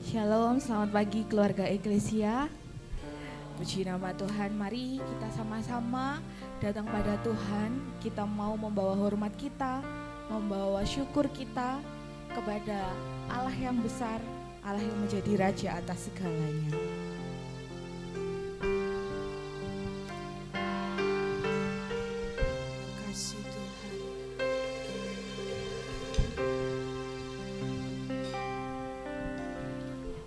Shalom, selamat pagi keluarga Eklesia. Puji nama Tuhan, mari kita sama-sama datang pada Tuhan. Kita mau membawa hormat kita, membawa syukur kita kepada Allah yang besar, Allah yang menjadi Raja atas segalanya. Kasih Tuhan.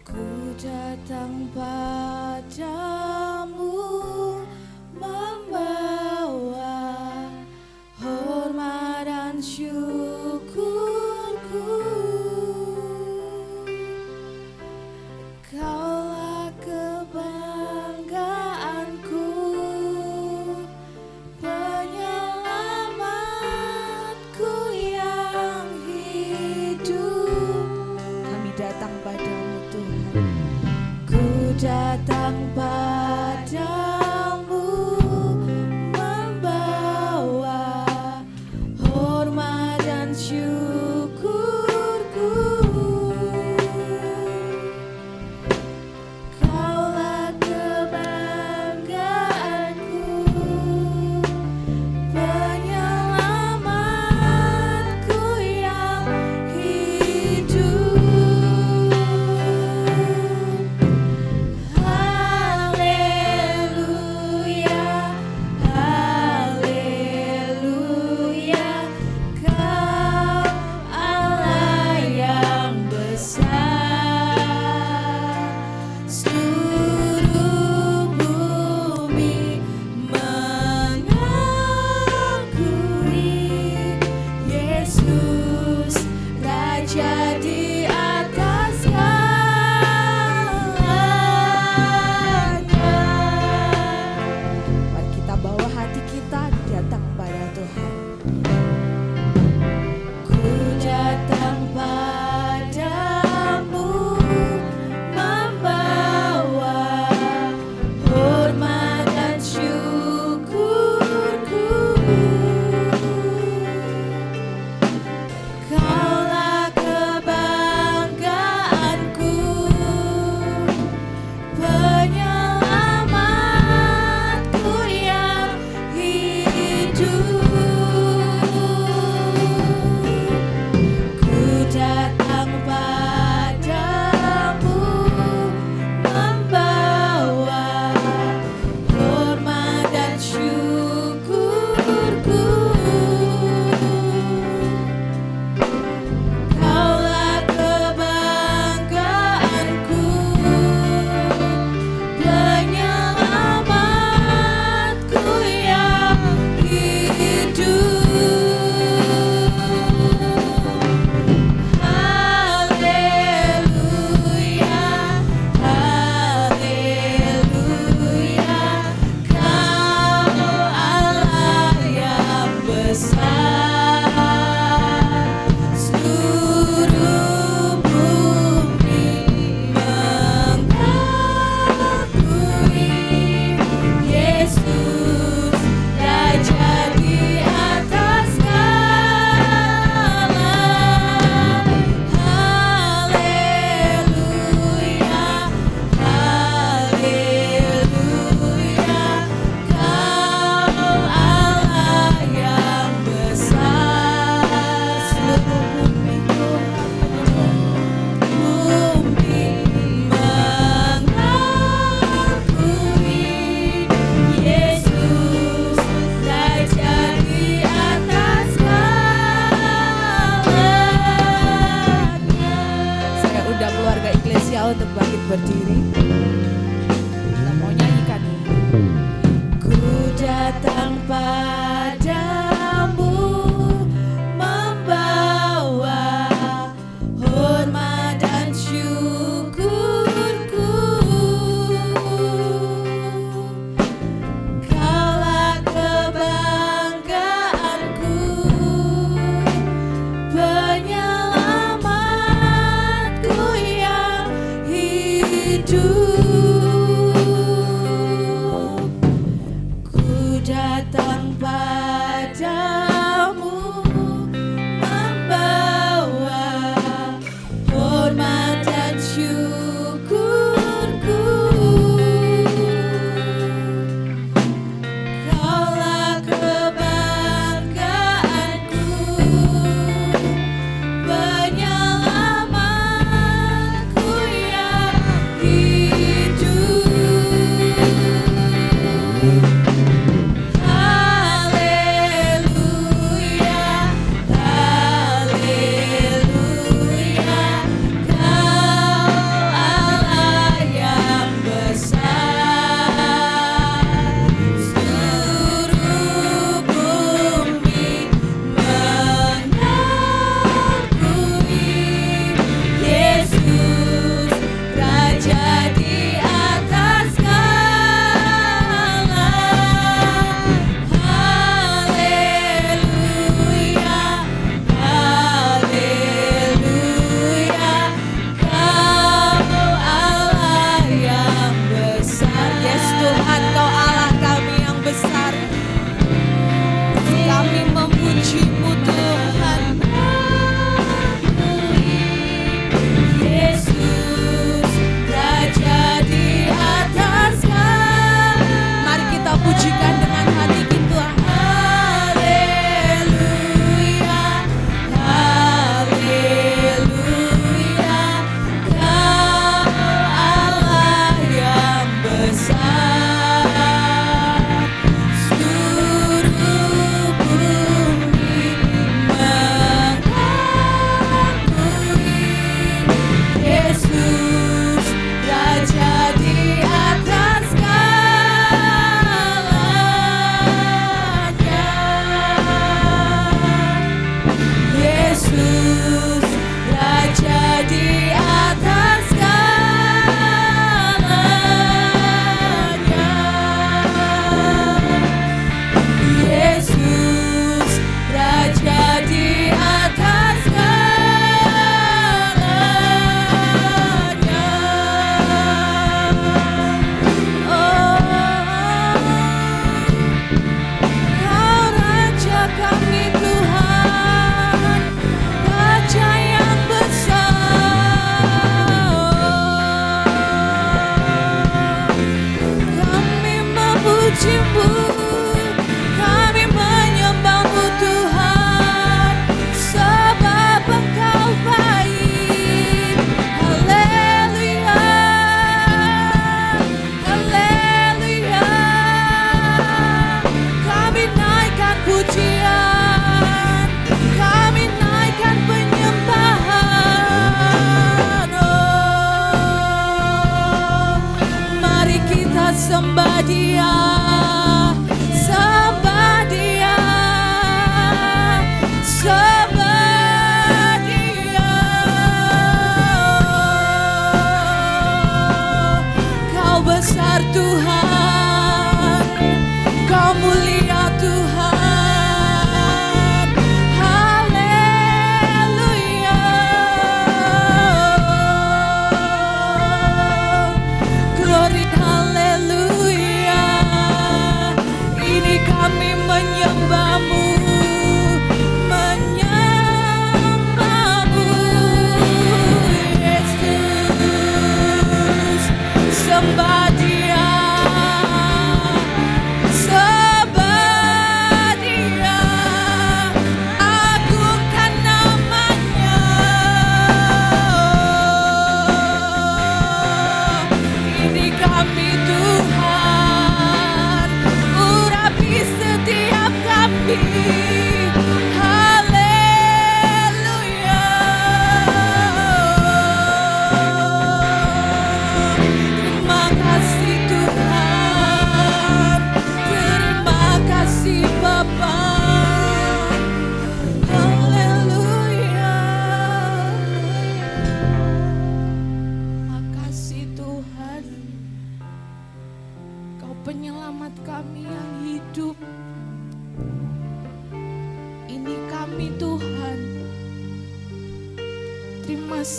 Ku datang padamu membawa hormat dan syukurku. Kaulah kebanggaanku, penyelamatku yang hidup. Kami datang padamu Tuhan. Ku datang padamu membawa hormat dan syukurku. Kaulah kebanggaanku, penyelamatku yang hidup. Haleluya, haleluya, Kau Allah yang besar. Seluruh bumi mengakui Yesus Raja di atas segalanya. Mari kita bawa hati kita datang pada Tuhan. Ku datang padamu membawa hormat dan syukurku. Kaulah kebanggaanku, penyelamatku yang hidup. Ku datang padamu membawa hormat dan syukurku. Kaulah kebanggaanku, penyelamatku yang hidup. Haleluya, haleluya, Kau Allah yang besar. Seluruh bumi mengakui Yesus Raja di atas segalanya. Haleluya, haleluya, Kau Allah yang besar. Seluruh bumi mengakui Yesus Raja di atas segalanya. Saya undang keluarga Eklesia untuk bangkit berdiri. Kita mau nyanyikan ini. Ku datang padamu membawa hormat dan syukurku. Kaulah kebanggaanku, penyelamatku yang hidup.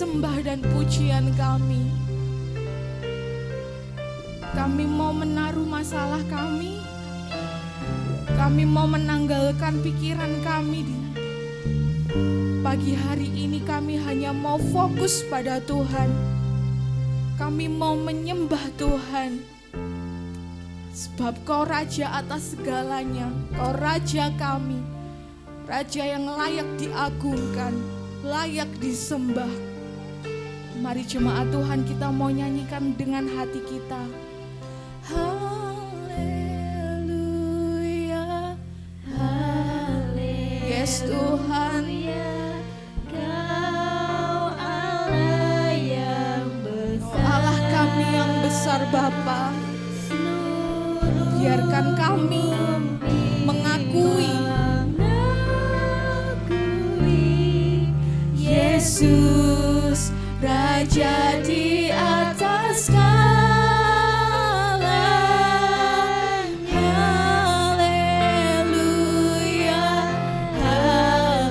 sembah dan pujian kami. Kami mau menaruh masalah kami. Kami mau menanggalkan pikiran kami. Pagi hari ini kami hanya mau fokus pada Tuhan. Kami mau menyembah Tuhan. Sebab Kau Raja atas segalanya. Kau Raja kami. Raja yang layak diagungkan, layak disembah. Mari jemaat Tuhan, kita mau nyanyikan dengan hati kita. Haleluya, haleluya. Yes Tuhan, Kau Allah yang besar, Allah kami yang besar Bapa. Biarkan kami mengakui Yesus Raja di atas segala. Haleluya, haleluya.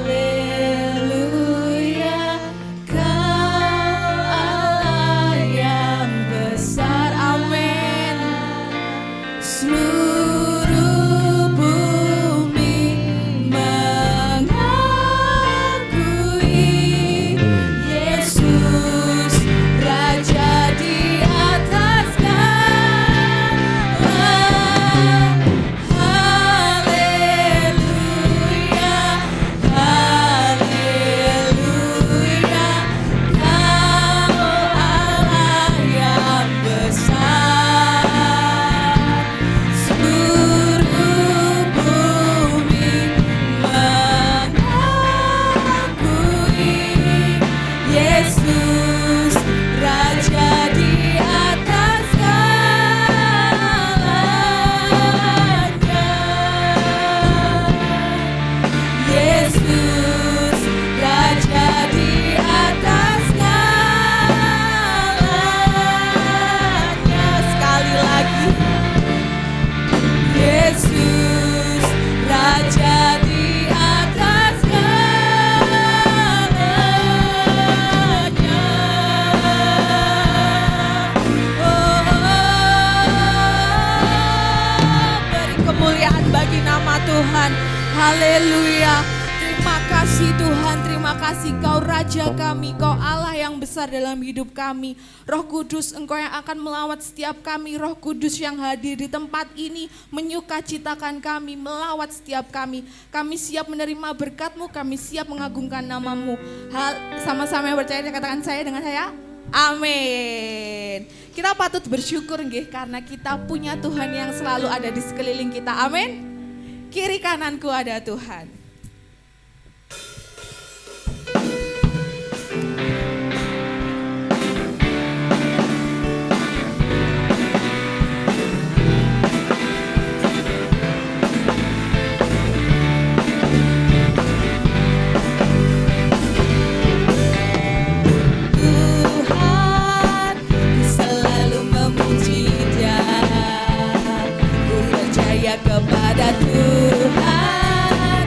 Kau Allah yang besar. Amin. Seluruh bumi mengakui Yesus Raja di atas segala. Haleluya, haleluya. Kau Allah yang besar. Seluruh bumi mengakui Yesus Raja di atas segalanya. Yesus Raja di atas segalanya. Sekali lagi. Yesus Raja di atas segalanya. Beri kemuliaan bagi nama Tuhan. Haleluya. Terima kasih Tuhan, terima kasih Kau Raja kami, Kau Allah yang besar dalam hidup kami. Roh Kudus, Engkau yang akan melawat setiap kami. Roh Kudus yang hadir di tempat ini menyukacitakan kami, melawat setiap kami. Kami siap menerima berkat-Mu, kami siap mengagungkan nama-Mu. Sama-sama yang percaya, katakan saya dengan saya. Amin. Kita patut bersyukur nggih karena kita punya Tuhan yang selalu ada di sekeliling kita. Amin. Kiri kananku ada Tuhan. Tuhan, ku selalu memuji Dia. Ku percaya kepada Tuhan.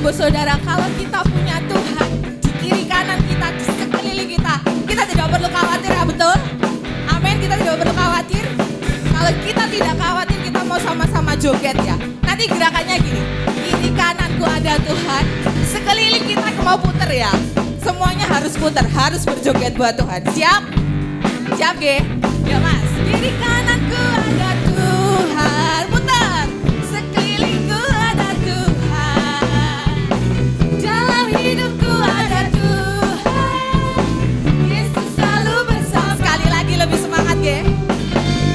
Ibu saudara, kalau kita punya Tuhan di kiri kanan kita, di sekeliling kita, kita tidak perlu khawatir, ya betul? Amin, kita tidak perlu khawatir. Kalau kita tidak khawatir, kita mau sama-sama joget ya. Nanti gerakannya gini, kiri kananku ada Tuhan, sekeliling kita mau puter ya. Semuanya harus puter, harus berjoget buat Tuhan. Siap? Siap ge? Ya mas, kiri kananku ada Tuhan, putar. Sekelilingku ada Tuhan, dalam hidupku ada Tuhan, Yesus selalu bersama. Sekali lagi lebih semangat ge.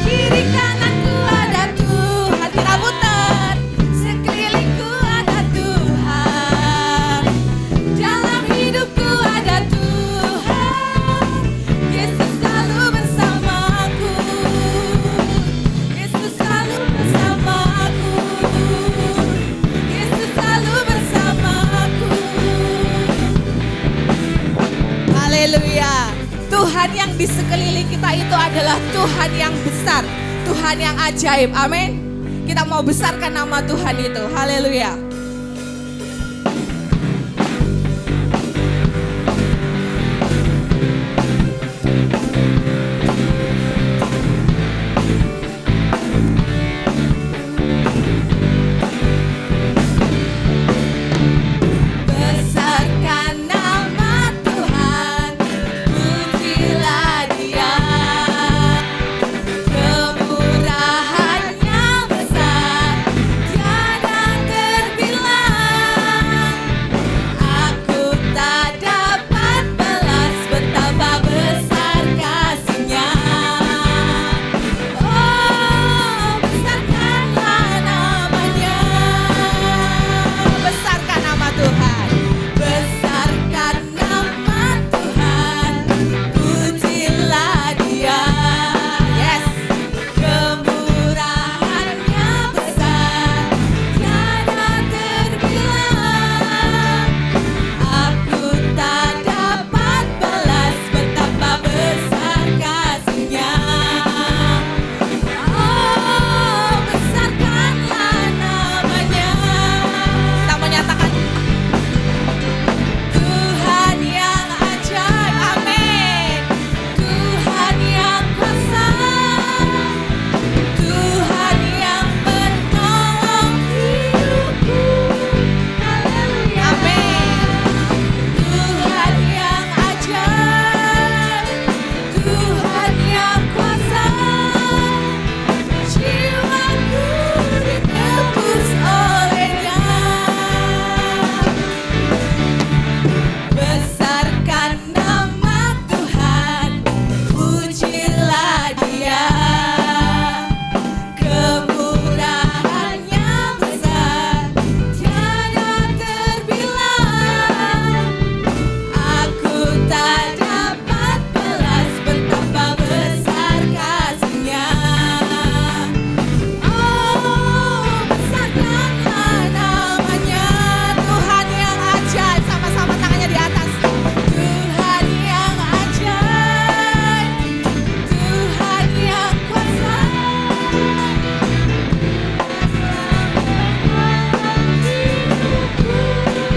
Kiri kananku ada Tuhan, kita putar. Sekelilingku ada Tuhan, dalam hidupku ada Tuhan, Yesus selalu bersamaku, Yesus selalu bersamaku, Yesus selalu bersamaku. Haleluya. Tuhan yang di sekeliling kita itu adalah Tuhan yang besar, Tuhan yang ajaib. Amin. Kita mau besarkan nama Tuhan itu. Haleluya. Besarkan nama Tuhan, pujilah Dia. Kemurahannya besar, tiada terbilang. Aku tak dapat balas betapa besar kasih-Nya. Oh, besarkanlah namanya. Besarkan nama Tuhan. Besarkan nama Tuhan, pujilah Dia. Yes. Kemurahannya besar, tiada terbilang. Aku tak dapat balas betapa besar kasih-Nya. Oh, besarkanlah namanya. Kita menyatakan Tuhan yang ajaib, amin. Tuhan yang kuasa, Tuhan yang menolong hidupku, haleluya, amin. Tuhan yang ajaib, Tuhan yang kuasa, jiwaku ditebus oleh-Nya. Besarkan nama Tuhan, pujilah Dia. Kemurahannya besar, tiada terbilang. Aku tak dapat balas betapa besar kasih-Nya. Oh, besarkanlah namanya. Tuhan yang ajaib, sama-sama tangannya di atas. Tuhan yang ajaib, Tuhan yang kuasa.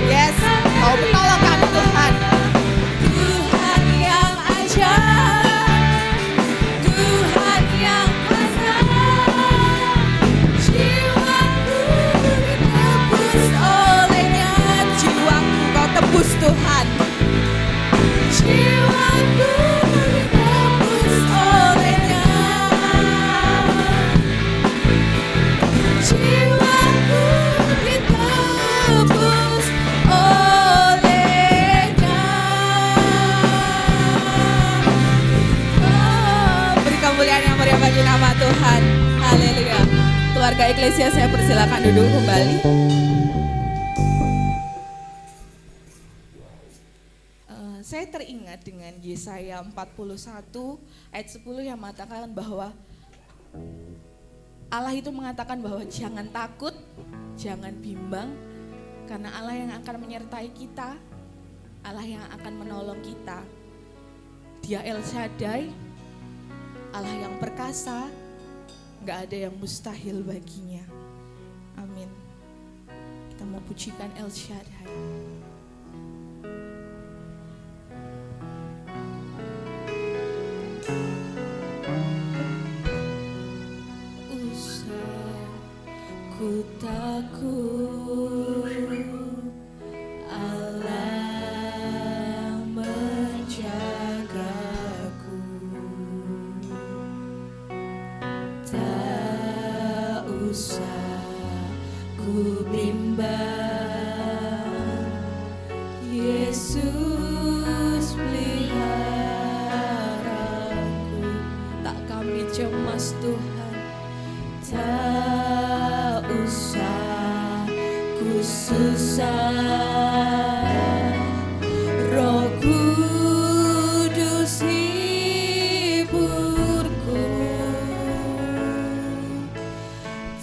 Yes, Kau menolong kami Tuhan. Tuhan yang ajaib, Tuhan yang kuasa, jiwaku ditebus oleh-Nya. Jiwaku Kau tebus Tuhan, jiwaku ditebus oleh-Nya. Jiwaku ditebus oleh-Nya. Oh, beri kemuliaan yang meriah bagi nama Tuhan. Haleluya. Keluarga Eklesia, saya persilakan duduk kembali. Saya teringat dengan Yesaya 41 ayat 10 yang mengatakan bahwa Allah itu mengatakan bahwa jangan takut, jangan bimbang, karena Allah yang akan menyertai kita, Allah yang akan menolong kita. Dia El Shaddai, Allah yang perkasa, gak ada yang mustahil baginya. Amin. Kita mau puji pujikan El Shaddai. Usah ku takut, Allah menjagaku. Tak usah ku bimbang, Yesus peliharaku. Tak kami cemas Tuhan, tak usah ku susah, Roh Kudus hiburku.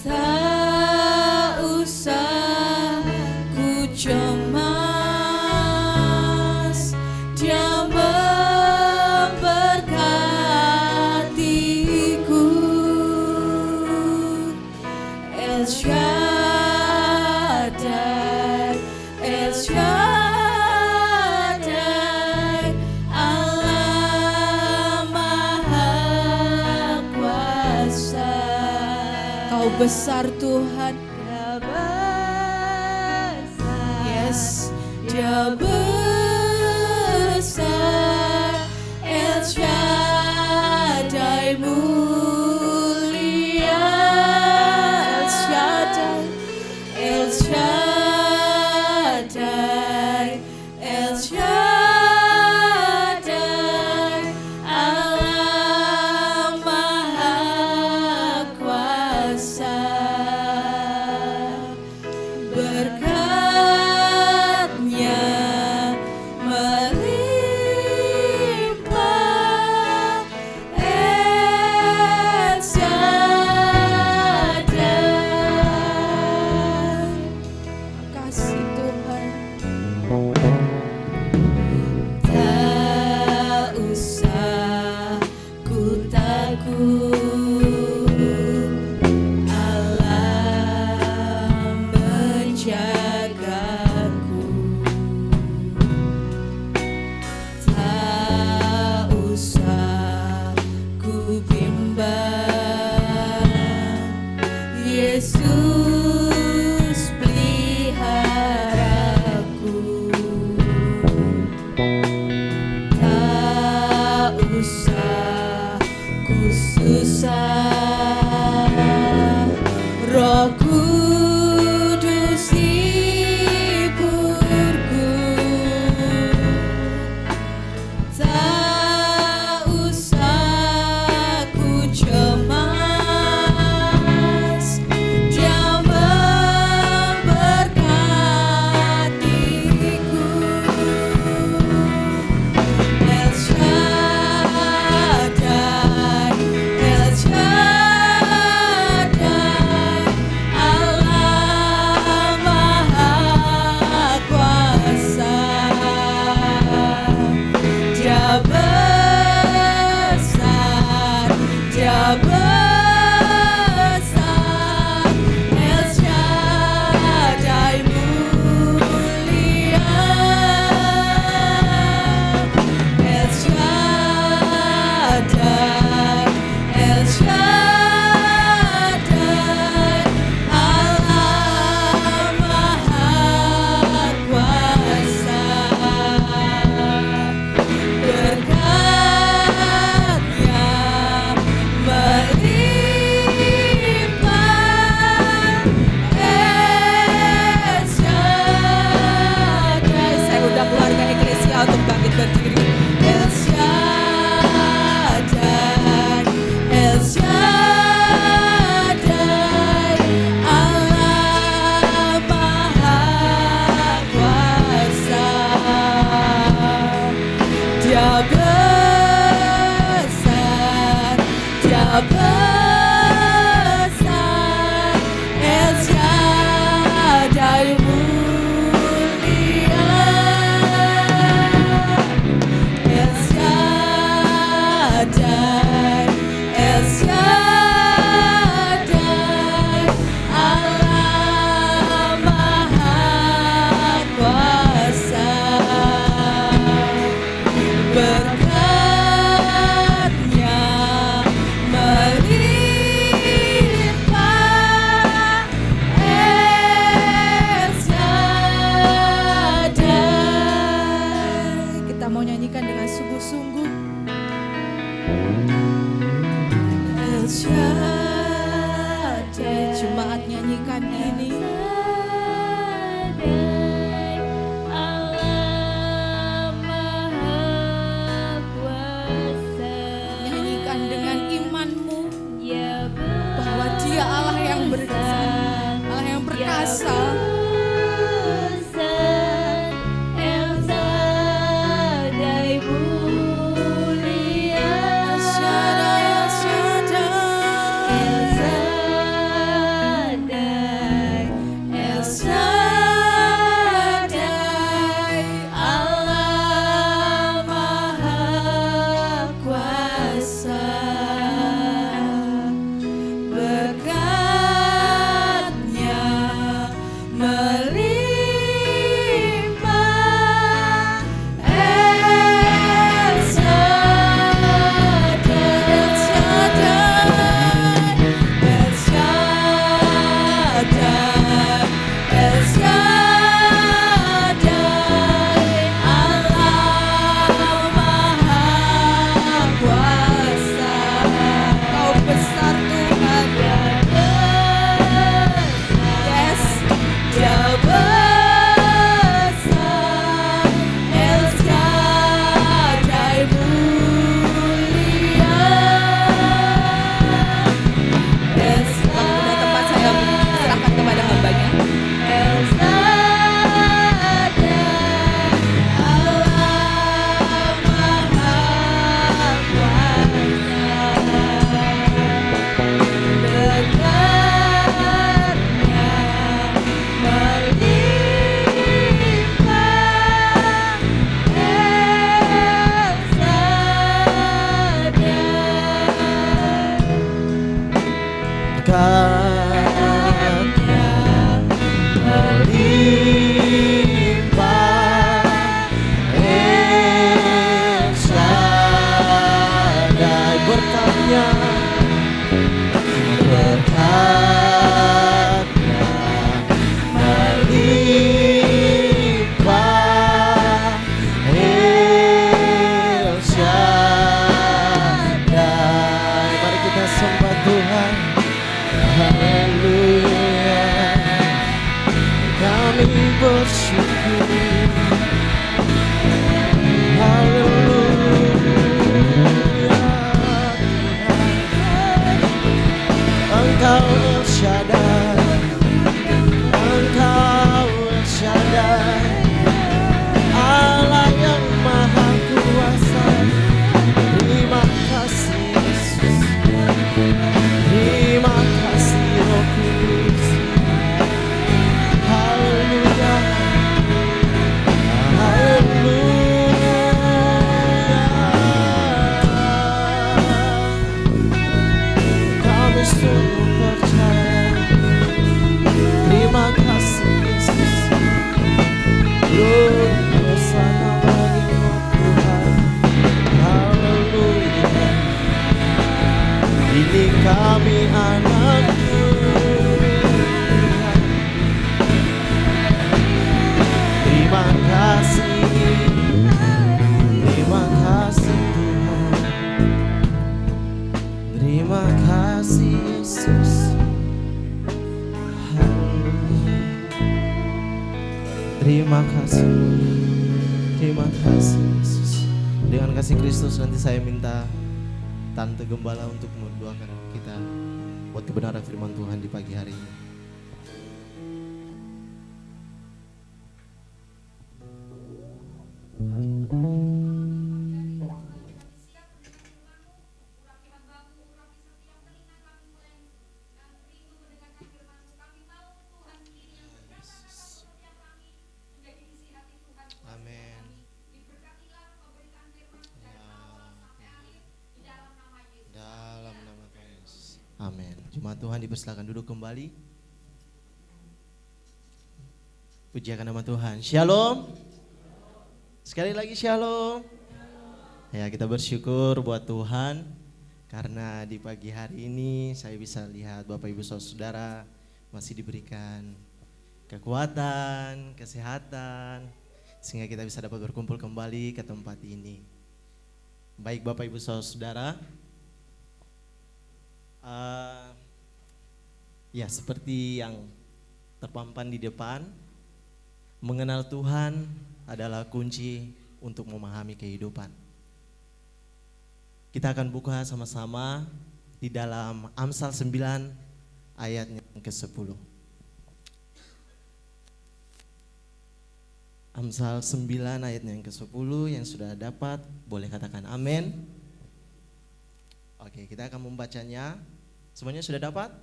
Tak usah ku cemas, Dia memberkatiku. El Shaddai, El Shaddai, Allah Maha Kuasa. Kau besar Tuhan, Dia besar. yes, Dia besar. El Shaddai mulia, El Shaddai, El Shaddai, El Shaddai, Allah Maha Kuasa. Berkat-Nya melimpah, El Shaddai. Makasih Tuhan. Tak usah ku takut, Allah menjagaku. Tak usah ku bimbang, Yesus peliharaku. Tak usah ku susah, Roh Kudus hiburku. Tak usah ku cemas, Dia katakan gini, nyanyikan dengan imanmu bahwa Dia Allah yang berkesan, Allah yang perkasa. Terima kasih Yesus. Dengan kasih Kristus nanti saya minta Tante Gembala untuk mendoakan kita buat kebenaran firman Tuhan di pagi hari ini. Amin. Jemaat Tuhan dipersilakan duduk kembali. Pujiakan nama Tuhan. Shalom. Sekali lagi shalom. Ya, kita bersyukur buat Tuhan karena di pagi hari ini saya bisa lihat Bapak Ibu Saudara masih diberikan kekuatan, kesehatan sehingga kita bisa dapat berkumpul kembali ke tempat ini. Baik Bapak Ibu Saudara, ya seperti yang terpampang di depan. Mengenal Tuhan adalah kunci untuk memahami kehidupan. Kita akan buka sama-sama di dalam Amsal 9 ayatnya yang ke-10. Amsal 9 ayatnya yang ke-10, yang sudah dapat boleh katakan amin. Oke, kita akan membacanya. Semuanya sudah dapat?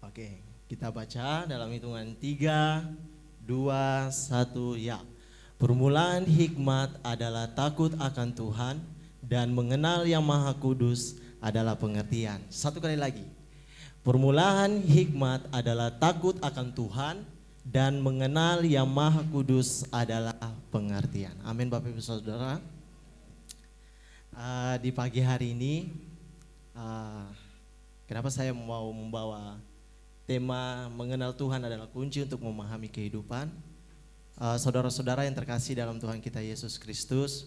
Oke, kita baca dalam hitungan 3, 2, 1, ya. Permulaan hikmat adalah takut akan Tuhan, dan mengenal Yang Maha Kudus adalah pengertian. Satu kali lagi. Permulaan hikmat adalah takut akan Tuhan, dan mengenal Yang Maha Kudus adalah pengertian. Amin Bapak Ibu Saudara. Di pagi hari ini, kenapa saya mau membawa tema mengenal Tuhan adalah kunci untuk memahami kehidupan. Saudara-saudara yang terkasih dalam Tuhan kita Yesus Kristus,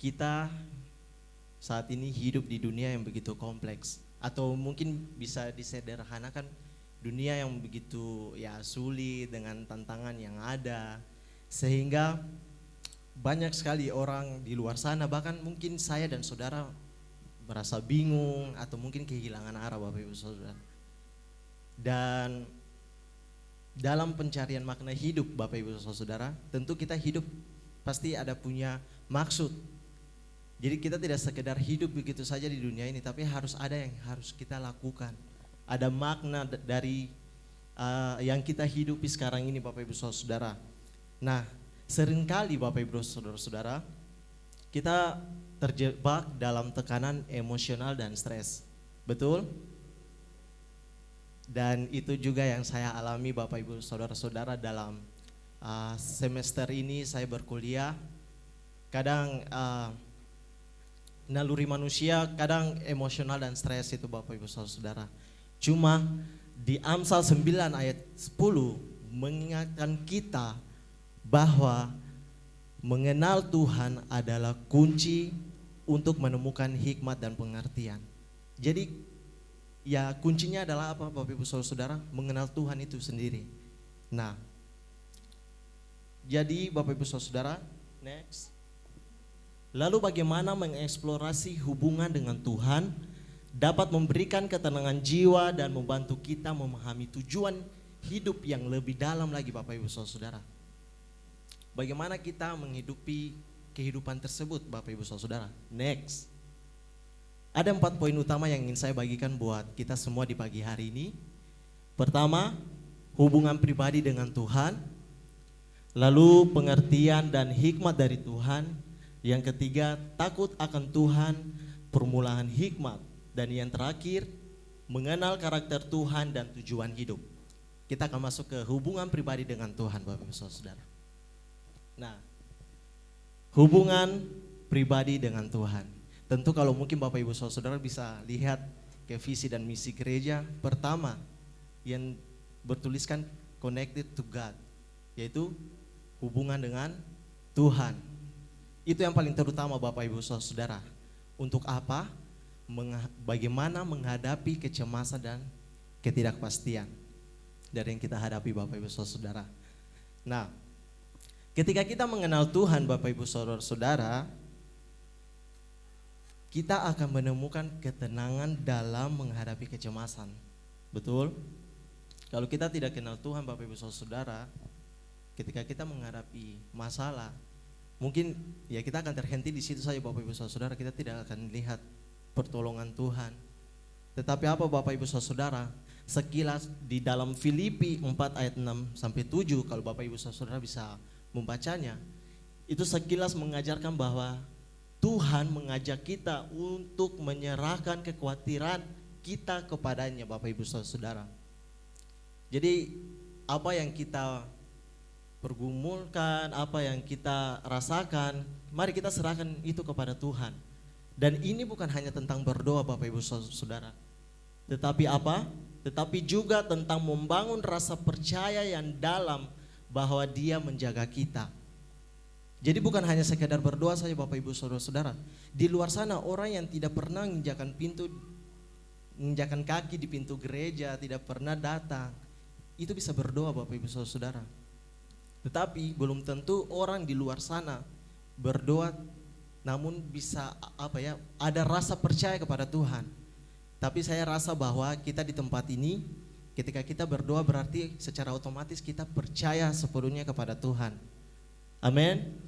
kita saat ini hidup di dunia yang begitu kompleks, atau mungkin bisa disederhanakan dunia yang begitu ya sulit dengan tantangan yang ada, sehingga banyak sekali orang di luar sana, bahkan mungkin saya dan saudara merasa bingung atau mungkin kehilangan arah Bapak Ibu Saudara. Dan dalam pencarian makna hidup Bapak Ibu Saudara, tentu kita hidup pasti ada punya maksud. Jadi kita tidak sekedar hidup begitu saja di dunia ini, tapi harus ada yang harus kita lakukan. Ada makna dari yang kita hidupi sekarang ini Bapak Ibu Saudara. Nah, seringkali Bapak Ibu Saudara, kita terjebak dalam tekanan emosional dan stres. Betul? Dan itu juga yang saya alami Bapak Ibu Saudara-saudara dalam semester ini saya berkuliah. Kadang naluri manusia kadang emosional dan stres itu Bapak Ibu Saudara. Cuma di Amsal 9 ayat 10 mengingatkan kita bahwa mengenal Tuhan adalah kunci untuk menemukan hikmat dan pengertian. Jadi ya kuncinya adalah apa Bapak Ibu Saudara? Mengenal Tuhan itu sendiri. Nah, jadi Bapak Ibu Saudara, next. Lalu bagaimana mengeksplorasi hubungan dengan Tuhan dapat memberikan ketenangan jiwa dan membantu kita memahami tujuan hidup yang lebih dalam lagi Bapak Ibu Saudara. Bagaimana kita menghidupi kehidupan tersebut Bapak Ibu Saudara? Next. Ada 4 poin utama yang ingin saya bagikan buat kita semua di pagi hari ini. Pertama, hubungan pribadi dengan Tuhan. Lalu pengertian dan hikmat dari Tuhan. Yang ketiga, takut akan Tuhan, permulaan hikmat. Dan yang terakhir, mengenal karakter Tuhan dan tujuan hidup. Kita akan masuk ke hubungan pribadi dengan Tuhan Bapak Ibu Saudara. Nah, hubungan pribadi dengan Tuhan. Tentu kalau mungkin Bapak Ibu Saudara bisa lihat ke visi dan misi gereja. Pertama yang bertuliskan connected to God, yaitu hubungan dengan Tuhan. Itu yang paling terutama Bapak Ibu Saudara. Untuk apa? Bagaimana menghadapi kecemasan dan ketidakpastian dari yang kita hadapi Bapak Ibu Saudara. Nah, ketika kita mengenal Tuhan Bapak Ibu Saudara, kita akan menemukan ketenangan dalam menghadapi kecemasan. Betul? Kalau kita tidak kenal Tuhan Bapak Ibu Saudara, ketika kita menghadapi masalah, mungkin ya kita akan terhenti di situ saja Bapak Ibu Saudara, kita tidak akan lihat pertolongan Tuhan. Tetapi apa Bapak Ibu Saudara? Sekilas di dalam Filipi 4 ayat 6 sampai 7, kalau Bapak Ibu Saudara bisa membacanya, itu sekilas mengajarkan bahwa Tuhan mengajak kita untuk menyerahkan kekhawatiran kita kepadanya Bapak Ibu Saudara. Jadi apa yang kita pergumulkan, apa yang kita rasakan, mari kita serahkan itu kepada Tuhan. Dan ini bukan hanya tentang berdoa Bapak Ibu Saudara, tetapi apa? Tetapi juga tentang membangun rasa percaya yang dalam bahwa Dia menjaga kita. Jadi bukan hanya sekedar berdoa saja Bapak Ibu Saudara-saudara. Di luar sana orang yang tidak pernah menginjakan kaki di pintu gereja, tidak pernah datang, itu bisa berdoa Bapak Ibu Saudara-saudara. Tetapi belum tentu orang di luar sana berdoa namun bisa ada rasa percaya kepada Tuhan. Tapi saya rasa bahwa kita di tempat ini ketika kita berdoa berarti secara otomatis kita percaya sepenuhnya kepada Tuhan. Amin.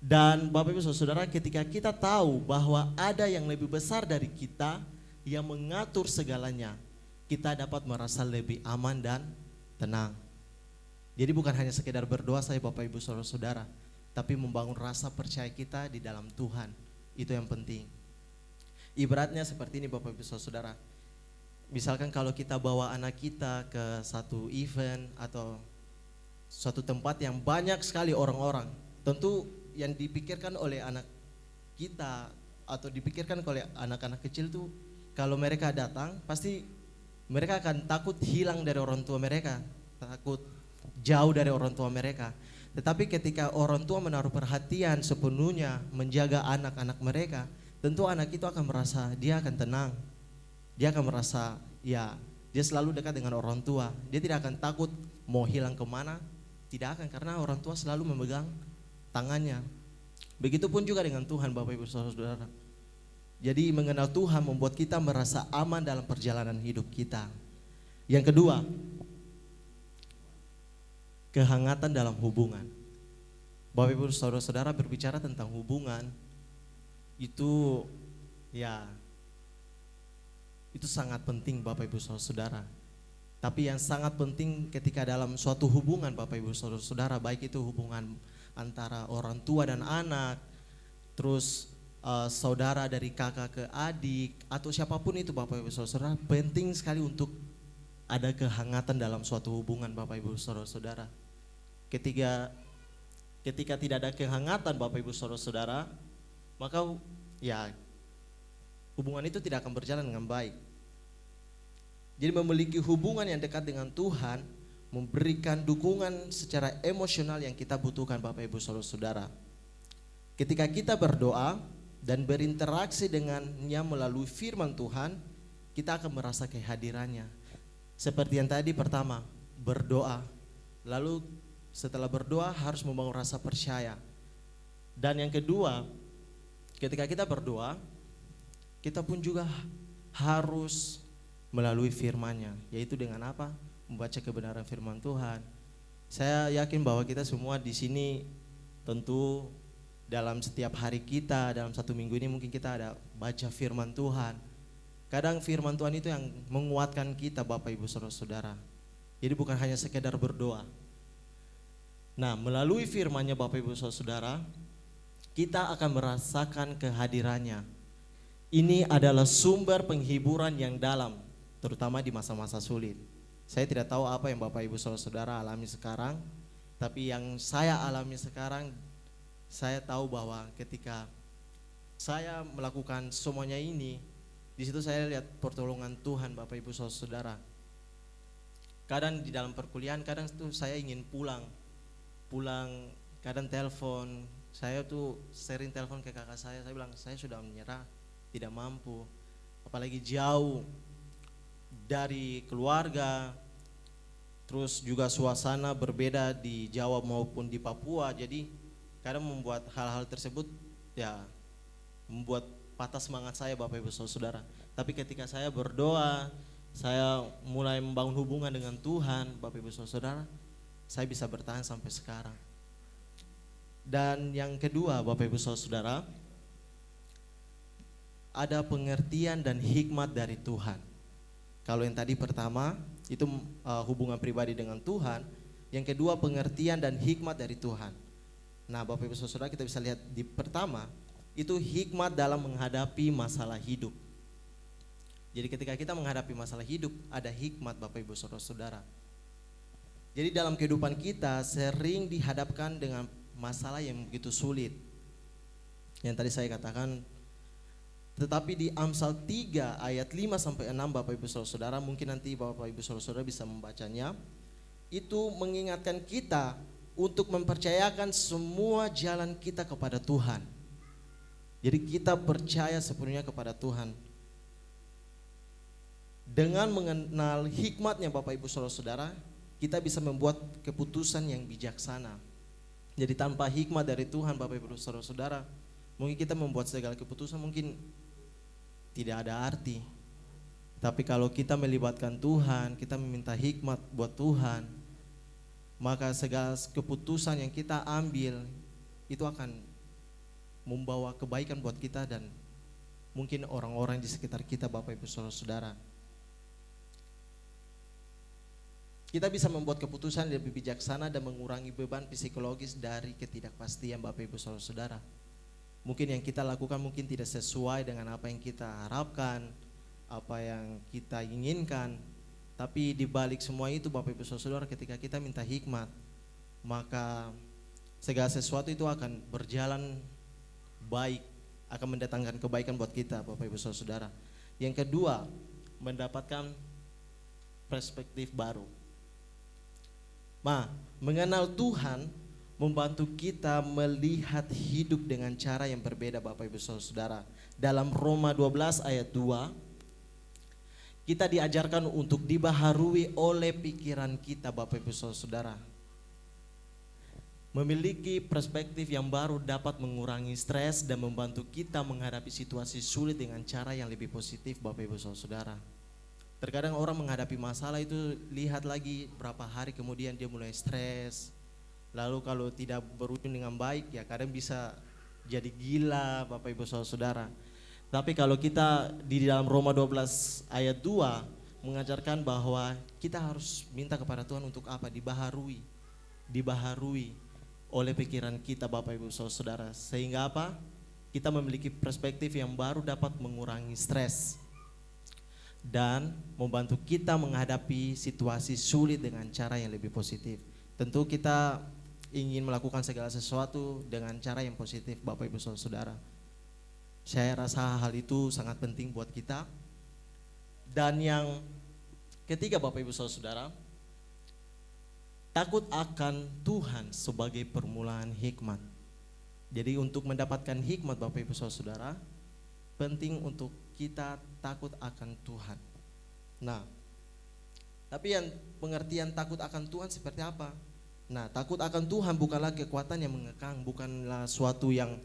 Dan Bapak Ibu Saudara, ketika kita tahu bahwa ada yang lebih besar dari kita yang mengatur segalanya, kita dapat merasa lebih aman dan tenang. Jadi bukan hanya sekedar berdoa saya Bapak Ibu Saudara, tapi membangun rasa percaya kita di dalam Tuhan. Itu yang penting. Ibaratnya seperti ini Bapak Ibu Saudara. Misalkan kalau kita bawa anak kita ke satu event atau suatu tempat yang banyak sekali orang-orang, tentu yang dipikirkan oleh anak kita atau dipikirkan oleh anak-anak kecil tuh, kalau mereka datang pasti mereka akan takut hilang dari orang tua mereka, takut jauh dari orang tua mereka. Tetapi ketika orang tua menaruh perhatian sepenuhnya menjaga anak-anak mereka, tentu anak itu akan merasa dia akan tenang. Dia akan merasa dia selalu dekat dengan orang tua. Dia tidak akan takut mau hilang kemana, tidak akan, karena orang tua selalu memegang tangannya. Begitupun juga dengan Tuhan Bapak Ibu Saudara. Jadi mengenal Tuhan membuat kita merasa aman dalam perjalanan hidup kita. Yang kedua, kehangatan dalam hubungan. Bapak Ibu Saudara berbicara tentang hubungan itu itu sangat penting Bapak Ibu Saudara. Tapi yang sangat penting ketika dalam suatu hubungan Bapak Ibu Saudara, baik itu hubungan antara orang tua dan anak, terus saudara dari kakak ke adik, atau siapapun itu Bapak Ibu Saudara, penting sekali untuk ada kehangatan dalam suatu hubungan Bapak Ibu Saudara. Ketika tidak ada kehangatan Bapak Ibu Saudara, maka hubungan itu tidak akan berjalan dengan baik. Jadi memiliki hubungan yang dekat dengan Tuhan memberikan dukungan secara emosional yang kita butuhkan Bapak Ibu Saudara. Ketika kita berdoa dan berinteraksi dengannya melalui firman Tuhan, kita akan merasa kehadirannya. Seperti yang tadi pertama, berdoa. Lalu setelah berdoa harus membangun rasa percaya. Dan yang kedua, ketika kita berdoa, kita pun juga harus melalui firman-Nya, yaitu dengan apa? Membaca kebenaran firman Tuhan. Saya yakin bahwa kita semua di sini tentu dalam setiap hari kita, dalam satu minggu ini mungkin kita ada baca firman Tuhan. Kadang firman Tuhan itu yang menguatkan kita Bapak Ibu Saudara. Jadi bukan hanya sekedar berdoa. Nah, melalui firman-Nya Bapak Ibu Saudara, kita akan merasakan kehadirannya. Ini adalah sumber penghiburan yang dalam, terutama di masa-masa sulit. Saya tidak tahu apa yang Bapak Ibu Saudara alami sekarang, tapi yang saya alami sekarang, saya tahu bahwa ketika saya melakukan semuanya ini, di situ saya lihat pertolongan Tuhan Bapak Ibu Saudara. Kadang di dalam perkuliahan, kadang tuh saya ingin pulang, kadang telepon, saya tuh sering telepon ke kakak saya bilang saya sudah menyerah, tidak mampu, apalagi jauh dari keluarga, terus juga suasana berbeda di Jawa maupun di Papua. Jadi kadang membuat hal-hal tersebut membuat patah semangat saya Bapak Ibu Saudara. Tapi ketika saya berdoa, saya mulai membangun hubungan dengan Tuhan Bapak Ibu Saudara, saya bisa bertahan sampai sekarang. Dan yang kedua Bapak Ibu Saudara, ada pengertian dan hikmat dari Tuhan. Kalau yang tadi pertama itu hubungan pribadi dengan Tuhan, yang kedua pengertian dan hikmat dari Tuhan. Nah Bapak Ibu Saudara, kita bisa lihat di pertama itu hikmat dalam menghadapi masalah hidup. Jadi ketika kita menghadapi masalah hidup ada hikmat Bapak Ibu Saudara. Jadi dalam kehidupan kita sering dihadapkan dengan masalah yang begitu sulit. Yang tadi saya katakan, tetapi di Amsal 3 ayat 5-6 Bapak Ibu Saudara, mungkin nanti Bapak Ibu Saudara bisa membacanya. Itu mengingatkan kita untuk mempercayakan semua jalan kita kepada Tuhan. Jadi kita percaya sepenuhnya kepada Tuhan. Dengan mengenal hikmatnya Bapak Ibu Saudara-saudara, kita bisa membuat keputusan yang bijaksana. Jadi tanpa hikmat dari Tuhan Bapak Ibu Saudara-saudara, mungkin kita membuat segala keputusan mungkin tidak ada arti. Tapi kalau kita melibatkan Tuhan, kita meminta hikmat buat Tuhan, maka segala keputusan yang kita ambil itu akan membawa kebaikan buat kita dan mungkin orang-orang di sekitar kita Bapak Ibu Saudara-saudara. Kita bisa membuat keputusan lebih bijaksana dan mengurangi beban psikologis dari ketidakpastian Bapak Ibu Saudara-saudara. Mungkin yang kita lakukan mungkin tidak sesuai dengan apa yang kita harapkan, apa yang kita inginkan. Tapi di balik semua itu Bapak Ibu Saudara, ketika kita minta hikmat, maka segala sesuatu itu akan berjalan baik, akan mendatangkan kebaikan buat kita Bapak Ibu Saudara. Yang kedua, mendapatkan perspektif baru. Mengenal Tuhan membantu kita melihat hidup dengan cara yang berbeda Bapak Ibu Saudara. Dalam Roma 12 ayat 2, kita diajarkan untuk dibaharui oleh pikiran kita Bapak Ibu Saudara. Memiliki perspektif yang baru dapat mengurangi stres dan membantu kita menghadapi situasi sulit dengan cara yang lebih positif Bapak Ibu Saudara. Terkadang orang menghadapi masalah itu lihat lagi berapa hari kemudian dia mulai stres. Lalu kalau tidak berujung dengan baik ya kadang bisa jadi gila Bapak Ibu Saudara. Tapi kalau kita di dalam Roma 12 ayat 2 mengajarkan bahwa kita harus minta kepada Tuhan untuk apa? Dibaharui oleh pikiran kita Bapak Ibu Saudara. Sehingga apa? Kita memiliki perspektif yang baru dapat mengurangi stres dan membantu kita menghadapi situasi sulit dengan cara yang lebih positif. Tentu kita ingin melakukan segala sesuatu dengan cara yang positif Bapak Ibu Saudara. Saya rasa hal itu sangat penting buat kita. Dan yang ketiga Bapak Ibu Saudara, takut akan Tuhan sebagai permulaan hikmat. Jadi untuk mendapatkan hikmat Bapak Ibu Saudara, penting untuk kita takut akan Tuhan. Nah, tapi yang pengertian takut akan Tuhan seperti apa? Nah, takut akan Tuhan bukanlah kekuatan yang mengekang, bukanlah suatu yang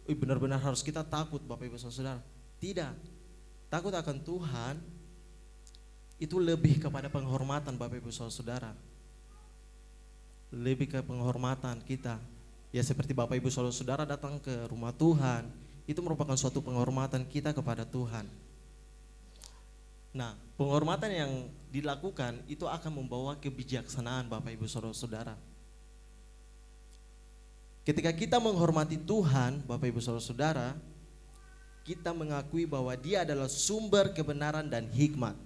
benar-benar harus kita takut Bapak Ibu Saudara. Tidak. Takut akan Tuhan itu lebih kepada penghormatan Bapak Ibu Saudara. Lebih ke penghormatan kita. Ya seperti Bapak Ibu Saudara datang ke rumah Tuhan, itu merupakan suatu penghormatan kita kepada Tuhan. Nah, penghormatan yang dilakukan itu akan membawa kebijaksanaan Bapak Ibu Saudara. Ketika kita menghormati Tuhan Bapak Ibu Saudara, kita mengakui bahwa Dia adalah sumber kebenaran dan hikmat.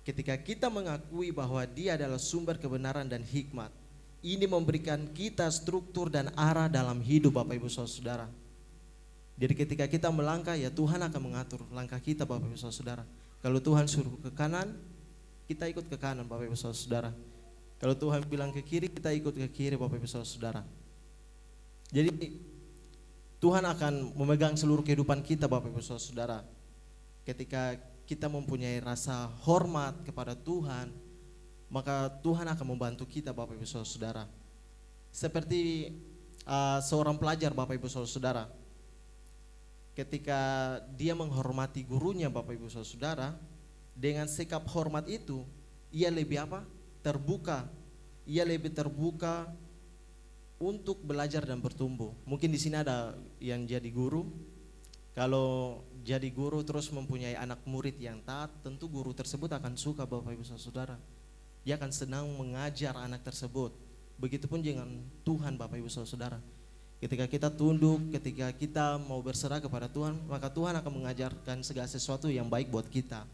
Ketika kita mengakui bahwa Dia adalah sumber kebenaran dan hikmat, ini memberikan kita struktur dan arah dalam hidup Bapak Ibu Saudara. Jadi ketika kita melangkah ya Tuhan akan mengatur langkah kita Bapak Ibu Saudara. Kalau Tuhan suruh ke kanan, kita ikut ke kanan Bapak Ibu Saudara. Kalau Tuhan bilang ke kiri, kita ikut ke kiri Bapak Ibu Saudara. Jadi Tuhan akan memegang seluruh kehidupan kita Bapak Ibu Saudara. Ketika kita mempunyai rasa hormat kepada Tuhan, maka Tuhan akan membantu kita Bapak Ibu Saudara. Seperti seorang pelajar Bapak Ibu Saudara, ketika dia menghormati gurunya Bapak Ibu Saudara, dengan sikap hormat itu ia lebih apa? Terbuka. Ia lebih terbuka untuk belajar dan bertumbuh. Mungkin di sini ada yang jadi guru. Kalau jadi guru terus mempunyai anak murid yang taat, tentu guru tersebut akan suka Bapak Ibu Saudara. Dia akan senang mengajar anak tersebut. Begitupun dengan Tuhan Bapak Ibu Saudara. Ketika kita tunduk, ketika kita mau berserah kepada Tuhan, maka Tuhan akan mengajarkan segala sesuatu yang baik buat kita.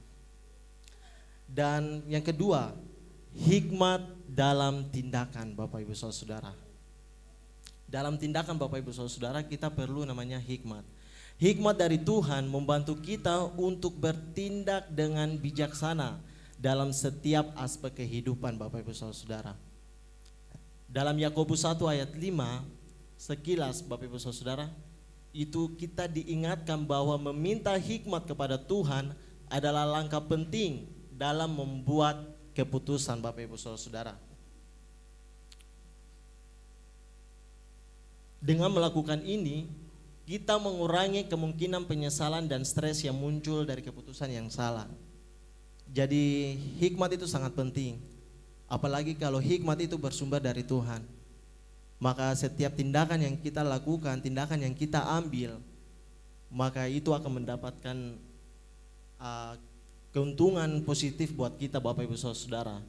Dan yang kedua, hikmat dalam tindakan Bapak Ibu Saudara. Dalam tindakan Bapak Ibu Saudara kita perlu namanya hikmat. Hikmat dari Tuhan membantu kita untuk bertindak dengan bijaksana dalam setiap aspek kehidupan Bapak Ibu Saudara. Dalam Yakobus 1 ayat 5, sekilas Bapak Ibu Saudara, itu kita diingatkan bahwa meminta hikmat kepada Tuhan adalah langkah penting dalam membuat keputusan Bapak Ibu Saudara. Dengan melakukan ini, kita mengurangi kemungkinan penyesalan dan stres yang muncul dari keputusan yang salah. Jadi hikmat itu sangat penting. Apalagi kalau hikmat itu bersumber dari Tuhan. Maka setiap tindakan yang kita lakukan, tindakan yang kita ambil, maka itu akan mendapatkan keuntungan positif buat kita Bapak Ibu Saudara.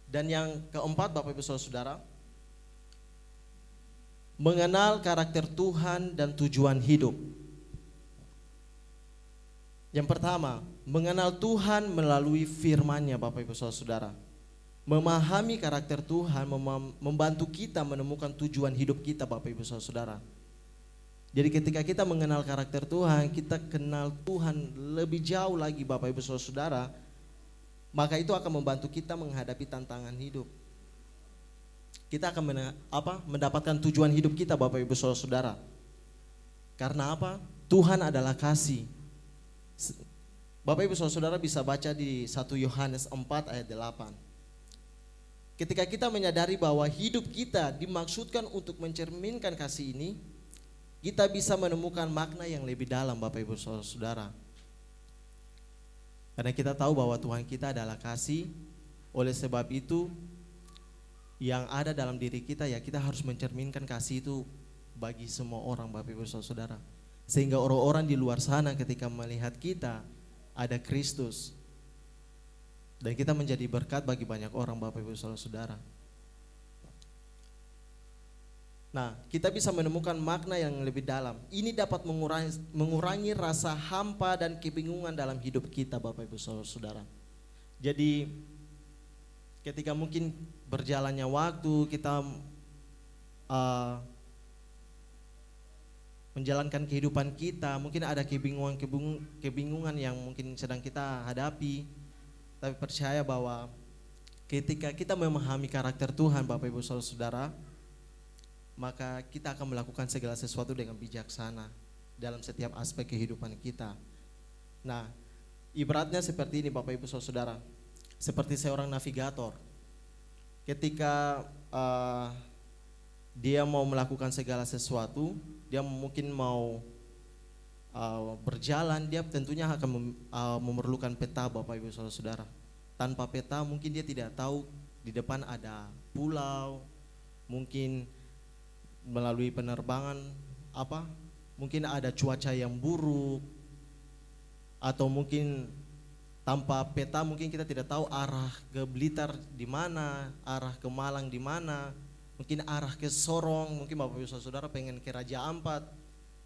Dan yang keempat Bapak Ibu Saudara, mengenal karakter Tuhan dan tujuan hidup. Yang pertama, mengenal Tuhan melalui firman-Nya Bapak Ibu Saudara. Memahami karakter Tuhan membantu kita menemukan tujuan hidup kita Bapak Ibu Saudara. Jadi ketika kita mengenal karakter Tuhan, kita kenal Tuhan lebih jauh lagi Bapak Ibu Saudara, maka itu akan membantu kita menghadapi tantangan hidup. Kita akan mendapatkan tujuan hidup kita Bapak Ibu Saudara. Karena apa? Tuhan adalah kasih. Bapak Ibu Saudara bisa baca di 1 Yohanes 4 ayat 8. Ketika kita menyadari bahwa hidup kita dimaksudkan untuk mencerminkan kasih ini, kita bisa menemukan makna yang lebih dalam Bapak Ibu Saudara. Karena kita tahu bahwa Tuhan kita adalah kasih, oleh sebab itu yang ada dalam diri kita ya kita harus mencerminkan kasih itu bagi semua orang Bapak Ibu Saudara. Sehingga orang-orang di luar sana ketika melihat kita ada Kristus dan kita menjadi berkat bagi banyak orang Bapak Ibu Saudara. Nah, kita bisa menemukan makna yang lebih dalam. Ini dapat mengurangi rasa hampa dan kebingungan dalam hidup kita Bapak Ibu Saudara. Jadi ketika mungkin berjalannya waktu kita menjalankan kehidupan kita, mungkin ada kebingungan yang mungkin sedang kita hadapi. Tapi percaya bahwa ketika kita memahami karakter Tuhan Bapak Ibu Saudara, maka kita akan melakukan segala sesuatu dengan bijaksana dalam setiap aspek kehidupan kita. Nah, ibaratnya seperti ini Bapak Ibu Saudara, seperti seorang navigator. Ketika dia mau melakukan segala sesuatu, dia mungkin mau berjalan, dia tentunya akan memerlukan peta Bapak Ibu Saudara. Tanpa peta mungkin dia tidak tahu di depan ada pulau, mungkin melalui penerbangan mungkin ada cuaca yang buruk, atau mungkin tanpa peta mungkin kita tidak tahu arah ke Blitar di mana, arah ke Malang di mana, mungkin arah ke Sorong, mungkin Bapak Ibu Saudara pengen ke Raja Ampat,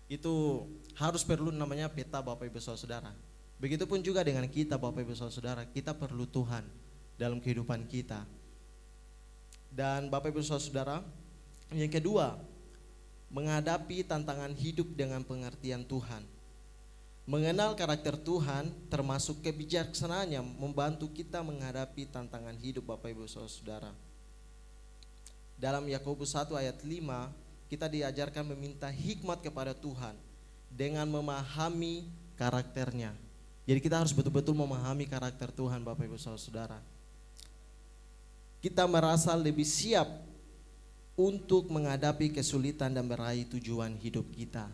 itu harus perlu namanya peta Bapak Ibu Saudara. Begitupun juga dengan kita Bapak Ibu Saudara, kita perlu Tuhan dalam kehidupan kita. Dan Bapak Ibu Saudara, yang kedua, menghadapi tantangan hidup dengan pengertian Tuhan. Mengenal karakter Tuhan termasuk kebijaksanaannya membantu kita menghadapi tantangan hidup Bapak Ibu Saudara. Dalam Yakobus 1 ayat 5 kita diajarkan meminta hikmat kepada Tuhan dengan memahami karakternya. Jadi kita harus betul-betul memahami karakter Tuhan Bapak Ibu Saudara. Kita merasa lebih siap untuk menghadapi kesulitan dan meraih tujuan hidup kita.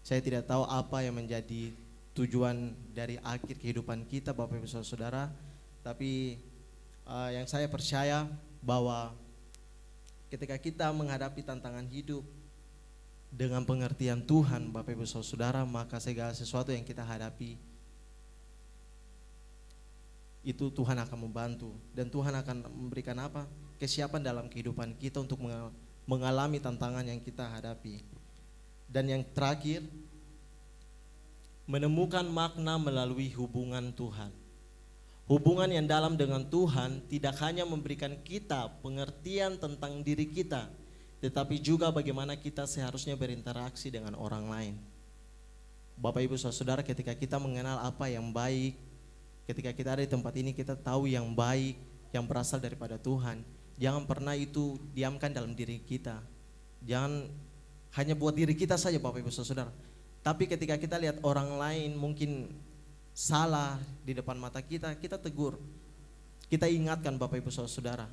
Saya tidak tahu apa yang menjadi tujuan dari akhir kehidupan kita Bapak Ibu Saudara, tapi yang saya percaya bahwa ketika kita menghadapi tantangan hidup dengan pengertian Tuhan Bapak Ibu Saudara, maka segala sesuatu yang kita hadapi itu Tuhan akan membantu, dan Tuhan akan memberikan kesiapan dalam kehidupan kita untuk mengalami tantangan yang kita hadapi. Dan yang terakhir, menemukan makna melalui hubungan Tuhan. Hubungan yang dalam dengan Tuhan tidak hanya memberikan kita pengertian tentang diri kita, tetapi juga bagaimana kita seharusnya berinteraksi dengan orang lain. Bapak Ibu Saudara, ketika kita mengenal apa yang baik, ketika kita ada di tempat ini kita tahu yang baik yang berasal daripada Tuhan. Jangan pernah itu diamkan dalam diri kita. Jangan hanya buat diri kita saja Bapak Ibu Saudara. Tapi ketika kita lihat orang lain mungkin salah di depan mata kita, kita tegur. Kita ingatkan Bapak Ibu Saudara.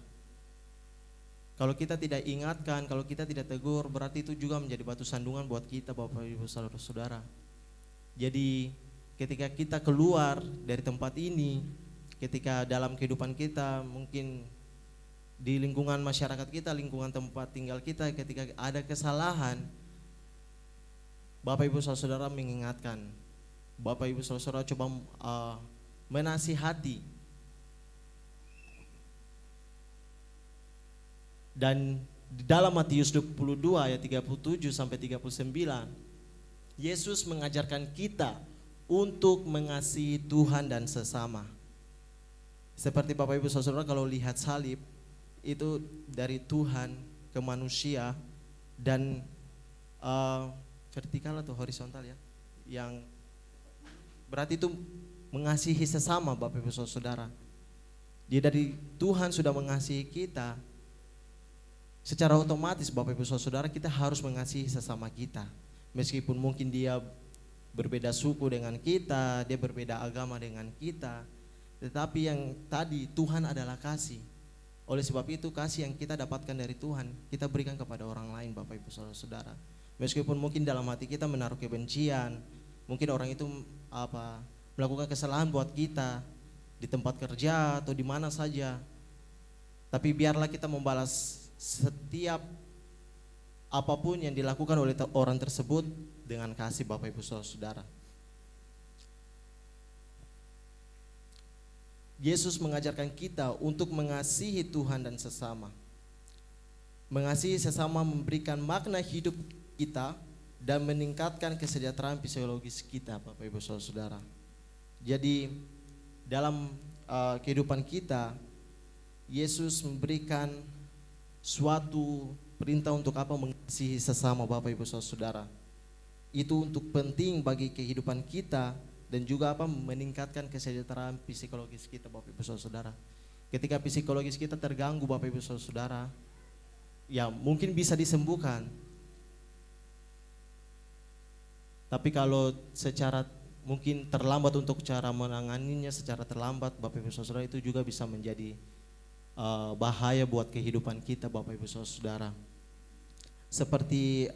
Kalau kita tidak ingatkan, kalau kita tidak tegur, berarti itu juga menjadi batu sandungan buat kita Bapak Ibu Saudara. Jadi ketika kita keluar dari tempat ini, ketika dalam kehidupan kita mungkin di lingkungan masyarakat kita, lingkungan tempat tinggal kita, ketika ada kesalahan, Bapak Ibu Saudara mengingatkan, Bapak Ibu Saudara coba menasihati. Dan di dalam Matius 22 ayat 37 sampai 39, Yesus mengajarkan kita untuk mengasihi Tuhan dan sesama. Seperti Bapak Ibu Saudara kalau lihat salib, itu dari Tuhan ke manusia dan vertikal atau horizontal ya, yang berarti itu mengasihi sesama Bapak Ibu Saudara. Dia dari Tuhan sudah mengasihi kita, secara otomatis Bapak Ibu Saudara kita harus mengasihi sesama kita. Meskipun mungkin dia berbeda suku dengan kita, dia berbeda agama dengan kita, tetapi yang tadi Tuhan adalah kasih. Oleh sebab itu kasih yang kita dapatkan dari Tuhan kita berikan kepada orang lain Bapak Ibu Saudara. Meskipun mungkin dalam hati kita menaruh kebencian, mungkin orang itu melakukan kesalahan buat kita di tempat kerja atau di mana saja, tapi biarlah kita membalas setiap apapun yang dilakukan oleh orang tersebut dengan kasih Bapak Ibu Saudara. Yesus mengajarkan kita untuk mengasihi Tuhan dan sesama. Mengasihi sesama memberikan makna hidup kita dan meningkatkan kesejahteraan psikologis kita Bapak Ibu Saudara. Jadi dalam kehidupan kita, Yesus memberikan suatu perintah untuk mengasihi sesama Bapak Ibu Saudara. Itu untuk penting bagi kehidupan kita dan juga meningkatkan kesejahteraan psikologis kita Bapak Ibu Saudara. Ketika psikologis kita terganggu Bapak Ibu Saudara, ya mungkin bisa disembuhkan. Tapi kalau secara mungkin terlambat untuk cara menanganinya secara terlambat Bapak Ibu Saudara, itu juga bisa menjadi bahaya buat kehidupan kita Bapak Ibu Saudara. Seperti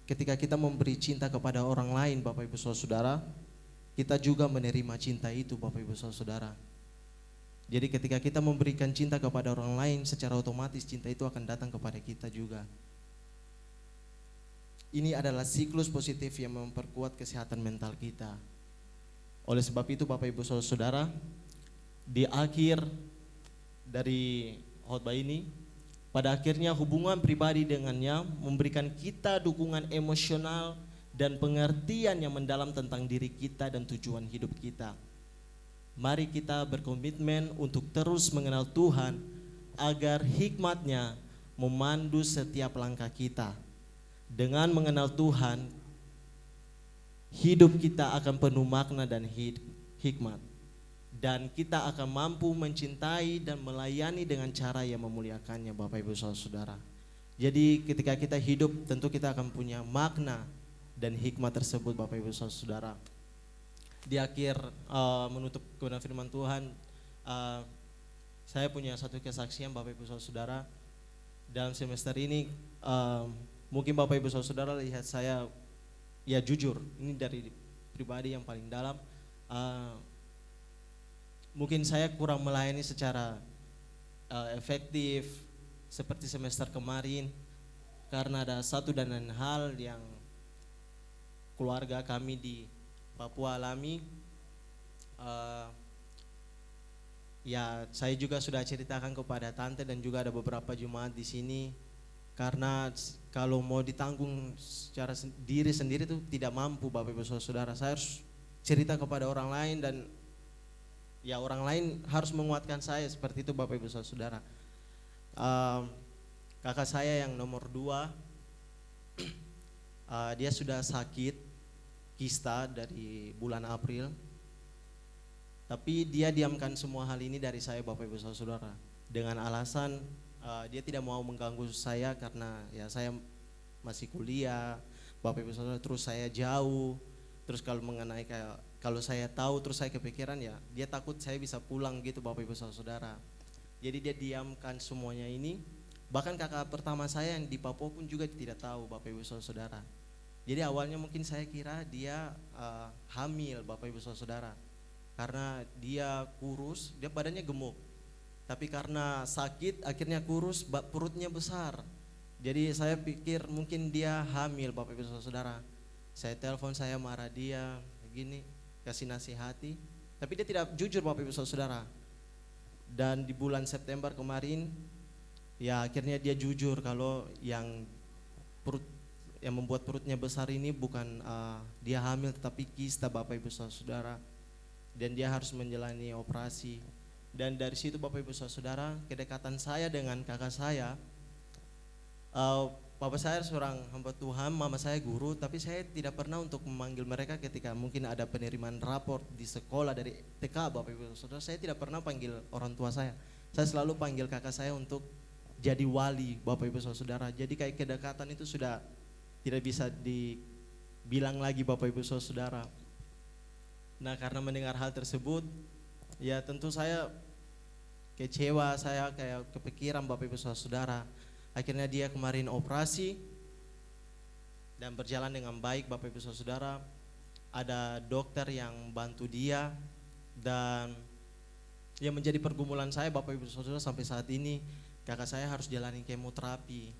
ketika kita memberi cinta kepada orang lain Bapak Ibu Saudara, kita juga menerima cinta itu Bapak Ibu Saudara. Jadi ketika kita memberikan cinta kepada orang lain, secara otomatis cinta itu akan datang kepada kita juga. Ini adalah siklus positif yang memperkuat kesehatan mental kita. Oleh sebab itu Bapak Ibu Saudara, di akhir dari khotbah ini, pada akhirnya hubungan pribadi dengannya memberikan kita dukungan emosional dan pengertian yang mendalam tentang diri kita dan tujuan hidup kita. Mari kita berkomitmen untuk terus mengenal Tuhan agar hikmat-Nya memandu setiap langkah kita. Dengan mengenal Tuhan, hidup kita akan penuh makna dan hikmat. Dan kita akan mampu mencintai dan melayani dengan cara yang memuliakannya Bapak Ibu Saudara. Jadi ketika kita hidup tentu kita akan punya makna dan hikmat tersebut Bapak Ibu Saudara. Di akhir menutup kebenaran firman Tuhan, saya punya satu kesaksian Bapak Ibu Saudara. Dalam semester ini mungkin Bapak Ibu Saudara lihat saya ya jujur, ini dari pribadi yang paling dalam. Mungkin saya kurang melayani secara efektif seperti semester kemarin karena ada satu dan lain hal yang keluarga kami di Papua alami. Ya saya juga sudah ceritakan kepada tante dan juga ada beberapa jemaat di sini, karena kalau mau ditanggung secara diri sendiri itu tidak mampu Bapak Ibu Saudara. Saya harus cerita kepada orang lain dan ya orang lain harus menguatkan saya, seperti itu Bapak Ibu Saudara. Kakak saya yang nomor 2, dia sudah sakit kista dari bulan April. Tapi dia diamkan semua hal ini dari saya Bapak Ibu Saudara dengan alasan dia tidak mau mengganggu saya karena ya saya masih kuliah Bapak Ibu Saudara, terus saya jauh, terus kalau mengenai kayak kalau saya tahu terus saya kepikiran ya dia takut saya bisa pulang gitu Bapak Ibu Saudara. Jadi dia diamkan semuanya ini. Bahkan kakak pertama saya yang di Papua pun juga tidak tahu Bapak Ibu Saudara. Jadi awalnya mungkin saya kira dia hamil Bapak Ibu Saudara. Karena dia kurus, dia badannya gemuk. Tapi karena sakit akhirnya kurus, perutnya besar. Jadi saya pikir mungkin dia hamil Bapak Ibu Saudara. Saya telepon, saya marah dia, begini, kasih nasihati. Tapi dia tidak jujur Bapak Ibu Saudara. Dan di bulan September kemarin, ya akhirnya dia jujur kalau yang membuat perutnya besar ini bukan dia hamil tetapi kista Bapak Ibu Saudara. Dan dia harus menjalani operasi. Dan dari situ Bapak Ibu Saudara, kedekatan saya dengan kakak saya, papa saya seorang hamba Tuhan, mama saya guru, tapi saya tidak pernah untuk memanggil mereka ketika mungkin ada penerimaan raport di sekolah dari TK Bapak Ibu Saudara. Saya tidak pernah panggil orang tua saya. Saya selalu panggil kakak saya untuk jadi wali Bapak Ibu Saudara. Jadi kayak kedekatan itu sudah tidak bisa dibilang lagi Bapak Ibu Saudara. Nah karena mendengar hal tersebut, ya tentu saya kecewa, saya kayak kepikiran Bapak Ibu Saudara. Akhirnya dia kemarin operasi dan berjalan dengan baik Bapak Ibu Saudara. Ada dokter yang bantu dia dan yang menjadi pergumulan saya Bapak Ibu Saudara sampai saat ini, kakak saya harus jalani kemoterapi.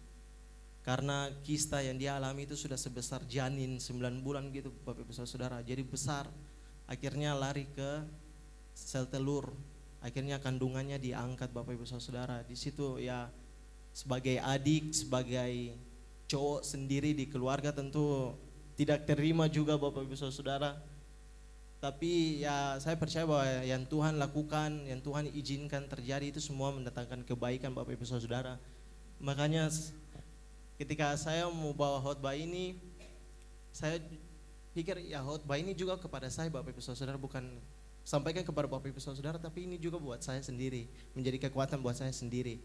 Karena kista yang dia alami itu sudah sebesar janin 9 bulan gitu Bapak Ibu Saudara. Jadi besar. Akhirnya lari ke sel telur, akhirnya kandungannya diangkat Bapak Ibu Saudara. Di situ ya sebagai adik, sebagai cowok sendiri di keluarga tentu tidak terima juga Bapak Ibu Saudara. Tapi ya saya percaya bahwa yang Tuhan lakukan, yang Tuhan izinkan terjadi itu semua mendatangkan kebaikan Bapak Ibu Saudara. Makanya ketika saya mau bawa khotbah ini, saya pikir ya khotbah ini juga kepada saya Bapak Ibu Saudara, bukan sampaikan kepada Bapak Ibu Saudara, tapi ini juga buat saya sendiri, menjadi kekuatan buat saya sendiri.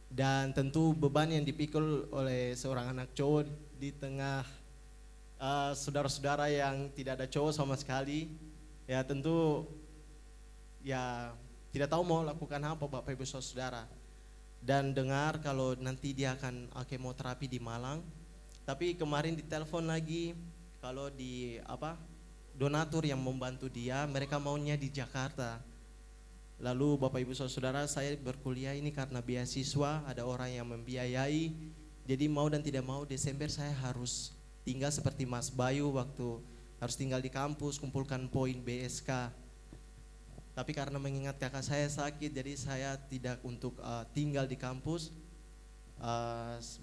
Dan tentu beban yang dipikul oleh seorang anak cowok di tengah saudara-saudara yang tidak ada cowok sama sekali, ya tentu ya tidak tahu mau lakukan apa Bapak Ibu Saudara. Dan dengar kalau nanti dia akan kemoterapi di Malang, tapi kemarin ditelepon lagi kalau di donatur yang membantu dia, mereka maunya di Jakarta. Lalu Bapak Ibu Saudara, saya berkuliah ini karena beasiswa, ada orang yang membiayai. Jadi mau dan tidak mau Desember saya harus tinggal seperti Mas Bayu waktu harus tinggal di kampus, kumpulkan poin BSK. Tapi karena mengingat kakak saya sakit, jadi saya tidak untuk tinggal di kampus.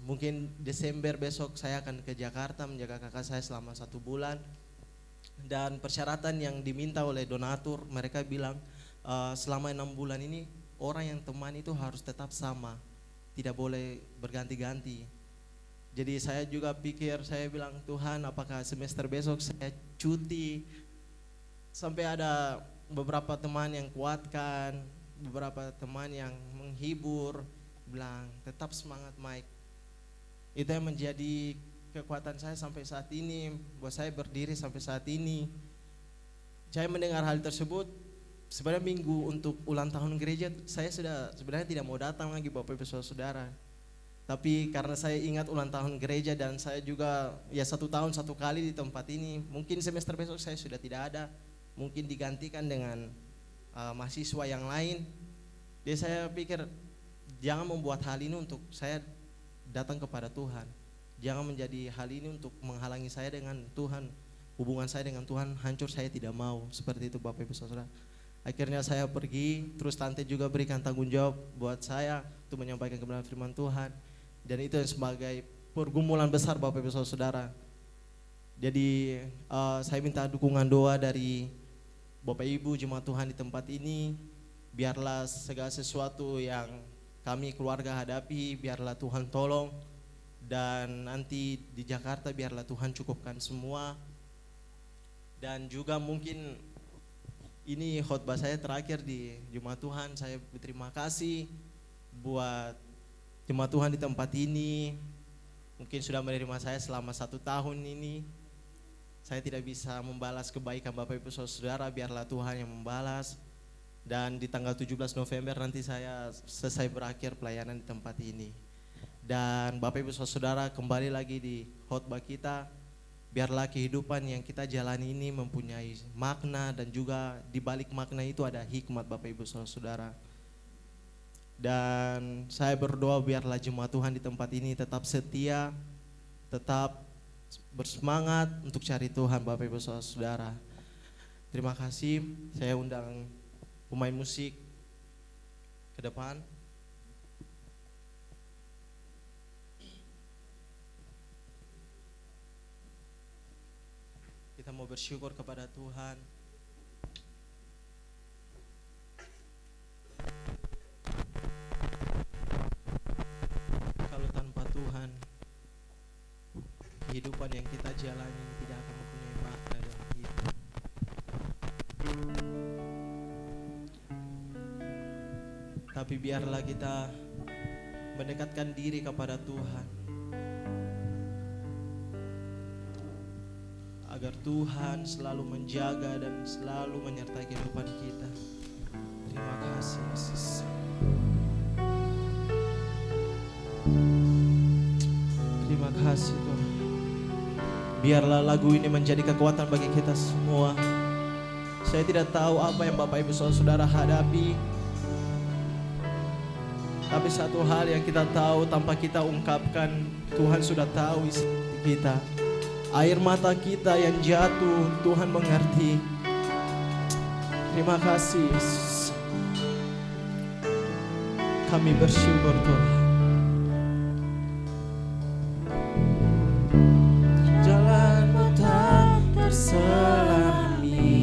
Mungkin Desember besok saya akan ke Jakarta menjaga kakak saya selama 1 bulan. Dan persyaratan yang diminta oleh donatur, mereka bilang selama 6 bulan ini orang yang teman itu harus tetap sama, tidak boleh berganti-ganti. Jadi saya juga pikir, saya bilang Tuhan apakah semester besok saya cuti. Sampai ada beberapa teman yang kuatkan, beberapa teman yang menghibur, bilang tetap semangat Mike. Itu yang menjadi kekuatan saya sampai saat ini, buat saya berdiri sampai saat ini. Saya mendengar hal tersebut, sebenarnya minggu untuk ulang tahun gereja saya sudah sebenarnya tidak mau datang lagi Bapak Ibu Saudara. Tapi karena saya ingat ulang tahun gereja dan saya juga ya 1 tahun 1 kali di tempat ini, mungkin semester besok saya sudah tidak ada, mungkin digantikan dengan mahasiswa yang lain. Jadi saya pikir jangan membuat hal ini untuk saya datang kepada Tuhan. Jangan menjadi hal ini untuk menghalangi saya dengan Tuhan. Hubungan saya dengan Tuhan hancur, saya tidak mau. Seperti itu Bapak Ibu Saudara. Akhirnya saya pergi, terus tante juga berikan tanggung jawab buat saya untuk menyampaikan kebenaran firman Tuhan. Dan itu yang sebagai pergumulan besar Bapak Ibu Saudara. Jadi saya minta dukungan doa dari Bapak Ibu jemaat Tuhan di tempat ini. Biarlah segala sesuatu yang kami keluarga hadapi, biarlah Tuhan tolong. Dan nanti di Jakarta biarlah Tuhan cukupkan semua. Dan juga mungkin ini khotbah saya terakhir di Jemaat Tuhan. Saya berterima kasih buat Jemaat Tuhan di tempat ini. Mungkin sudah menerima saya selama 1 tahun ini. Saya tidak bisa membalas kebaikan Bapak Ibu Saudara, biarlah Tuhan yang membalas. Dan di tanggal 17 November nanti saya selesai berakhir pelayanan di tempat ini. Dan Bapak Ibu Saudara, kembali lagi di khotbah kita. Biarlah kehidupan yang kita jalani ini mempunyai makna, dan juga di balik makna itu ada hikmat Bapak Ibu Saudara. Dan saya berdoa biarlah jemaat Tuhan di tempat ini tetap setia, tetap bersemangat untuk cari Tuhan Bapak Ibu Saudara. Terima kasih. Saya undang pemain musik ke depan. Kita mau bersyukur kepada Tuhan. Kalau tanpa Tuhan, kehidupan yang kita jalani tidak akan mempunyai makna dalam hidup. Tapi biarlah kita mendekatkan diri kepada Tuhan, agar Tuhan selalu menjaga dan selalu menyertai kehidupan kita. Terima kasih Yesus. Terima kasih Tuhan. Biarlah lagu ini menjadi kekuatan bagi kita semua. Saya tidak tahu apa yang Bapak Ibu Saudara hadapi, tapi satu hal yang kita tahu tanpa kita ungkapkan, Tuhan sudah tahu isi kita. Air mata kita yang jatuh, Tuhan mengerti. Terima kasih Yesus. Kami bersyukur Tuhan. Jalanmu tak terselami.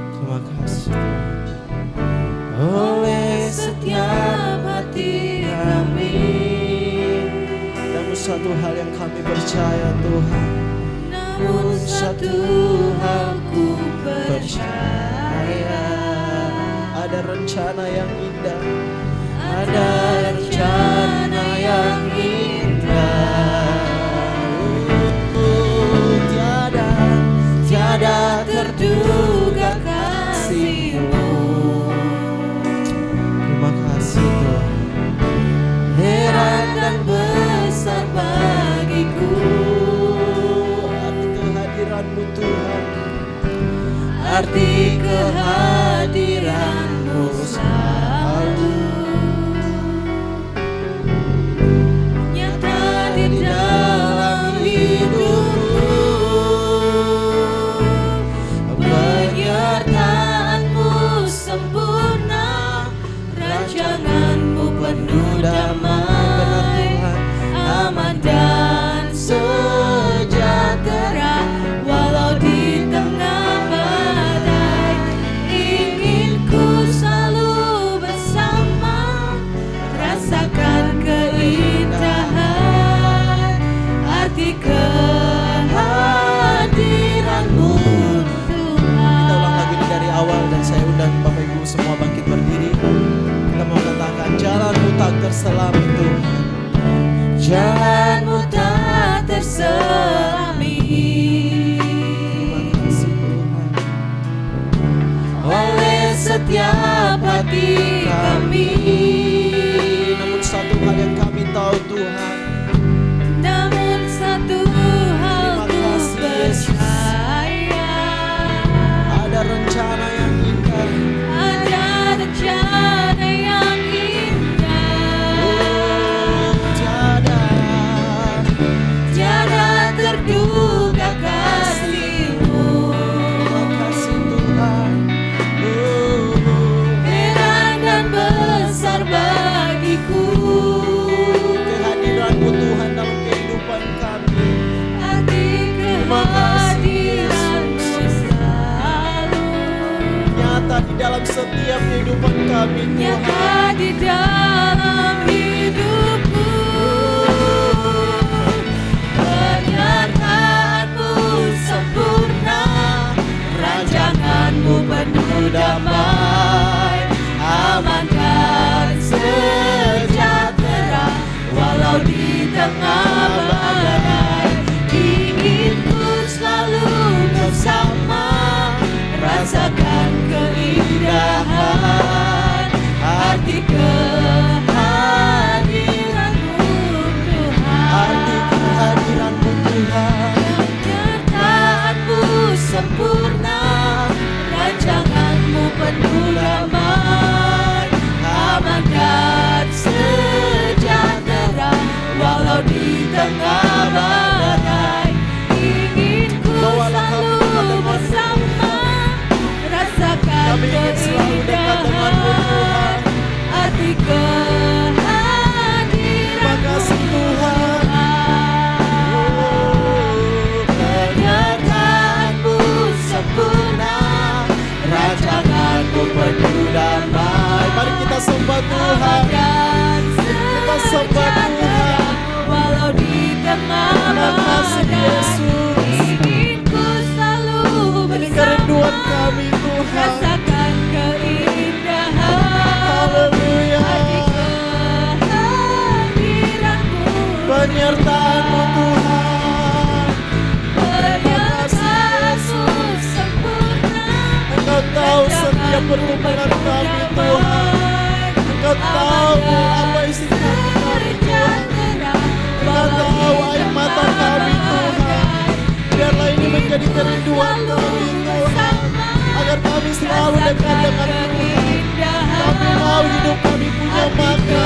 Terima kasih Tuhan. Oleh setiap hati kami. Satu hal yang kami percaya Tuhan, namun satu hal ku percaya, ada rencana yang indah, ada rencana yang indah. Tiada terduga kasih-Mu. Terima kasih Tuhan. Heran dan besar bagiku arti kehadiran-Mu Tuhan, arti kehadiran-Mu selalu nyata di dalam hidupku. Penyertaan-Mu sempurna, rancangan-Mu penuh damai, aman dan sejahtera. Walau di tengah badai, ingin ku selalu bersama, rasakan keindahan arti kehadiran-Mu Tuhan. Kita ulang lagu ini dari awal, dan saya undang Bapak Ibu semua bangkit berdiri. Kita mau katakan, jalan-Mu tak terselami Tuhan, jalan-Mu tak terselami. Terima kasih Tuhan. Oleh setiap hati kami, namun satu hal yang kami tahu Tuhan, namun satu hal ku percaya, ada rencana yang indah, ada rencana yang indah. Tiada terduga kasih-Mu. Terima kasih Tuhan. Heran dan besar sembah Tuhan. Kita sembah Tuhan. Walau di tengah Makasih Yesus. ingin ku selalu Ini bersama. kerinduan kami Tuhan. Rasakan keindahan Haleluya. arti kehadiranmu. Penyertaan-Mu Tuhan. Penyertaanmu sempurna. Engkau tahu setiap pergumulan kami Tuhan. Engkau tahu apa isi hati kami Tuhan. Engkau tahu air mata kami Tuhan. Biarlah ini menjadi kerinduan kami Tuhan. Agar kami selalu dekat dengan Tuhan. Kami mau hidup kami punya makna.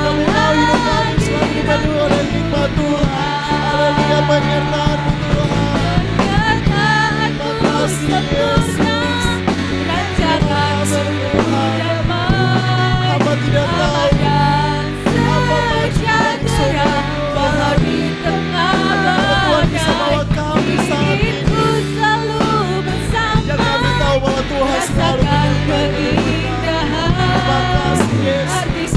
Kami mau hidup kami selalu dipenuhi oleh hikmat Tuhan. Haleluya, penyertaan-Mu Tuhan. Makasih Yesus. Makasih Tuhan. Hamba tidak tahu apa maksud Tuhan. Tuhan bisa bawa kami saat ini. Yang kami tahu bahwa Tuhan selalu menyertai kami. Makasih Yesus.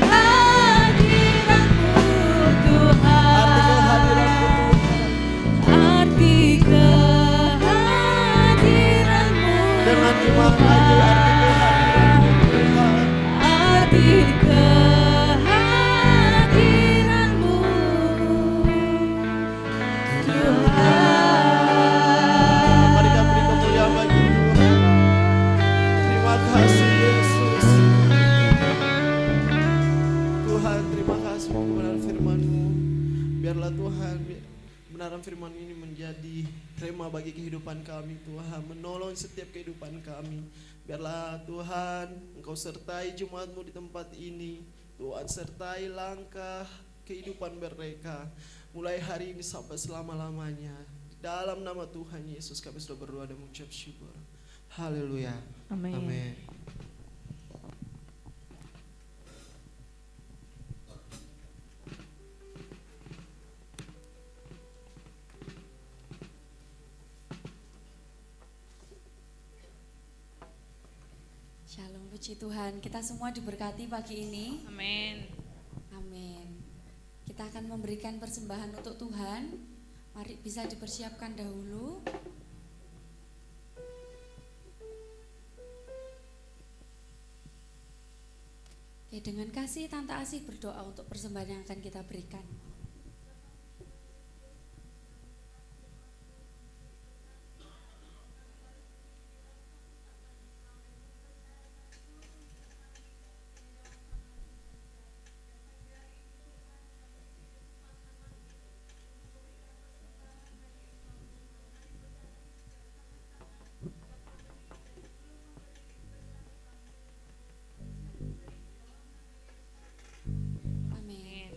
Arti kehadiran-Mu Tuhan. Dengan iman lagi arti kehadiran-Mu Tuhan. Mari kami beri kemuliaan bagi Tuhan. Terima kasih Yesus. Tuhan, terima kasih untuk kebenaran firman-Mu. Biarlah Tuhan, kebenaran firman ini menjadi rema bagi kehidupan kami Tuhan, menolong setiap kehidupan kami. Biarlah Tuhan, Engkau sertai jemaat-Mu di tempat ini. Tuhan, sertai langkah kehidupan mereka mulai hari ini sampai selama-lamanya. Dalam nama Tuhan Yesus kami sudah berdoa dan mengucap syukur. Haleluya. Amin. Amin. Shalom, puji Tuhan. Kita semua diberkati pagi ini. Amin. Amin. Kita akan memberikan persembahan untuk Tuhan. Mari bisa dipersiapkan dahulu. Oke, dengan kasih Tante Asih berdoa untuk persembahan yang akan kita berikan. Amin.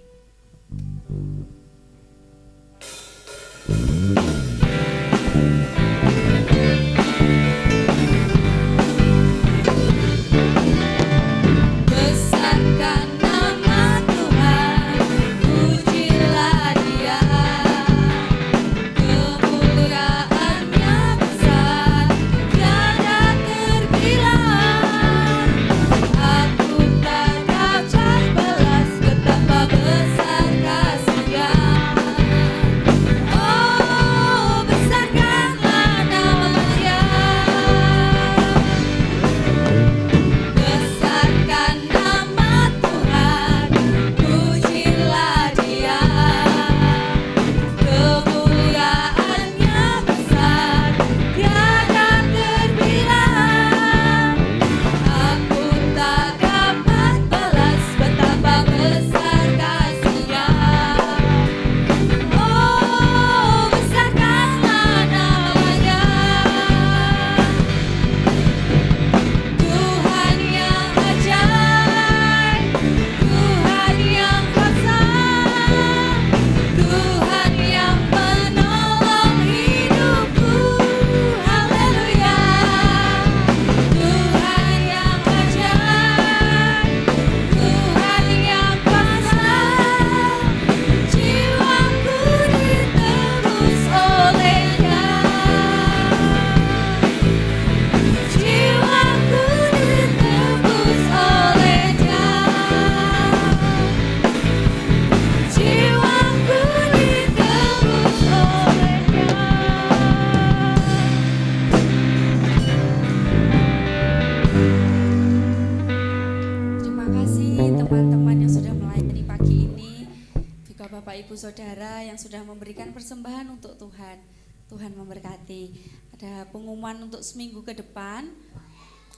saudara yang sudah memberikan persembahan untuk Tuhan. Tuhan memberkati. Ada pengumuman untuk seminggu ke depan.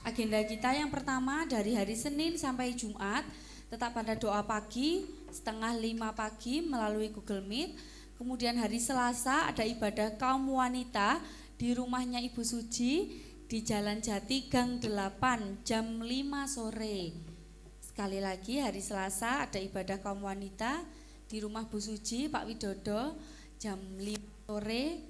Agenda kita yang pertama dari hari Senin sampai Jumat tetap pada doa pagi 4:30 pagi melalui Google Meet. Kemudian hari Selasa ada ibadah kaum wanita di rumahnya Ibu Suci di Jalan Jati Gang 8 jam 5 sore. Sekali lagi hari Selasa ada ibadah kaum wanita di rumah Bu Suci Pak Widodo jam 5 sore.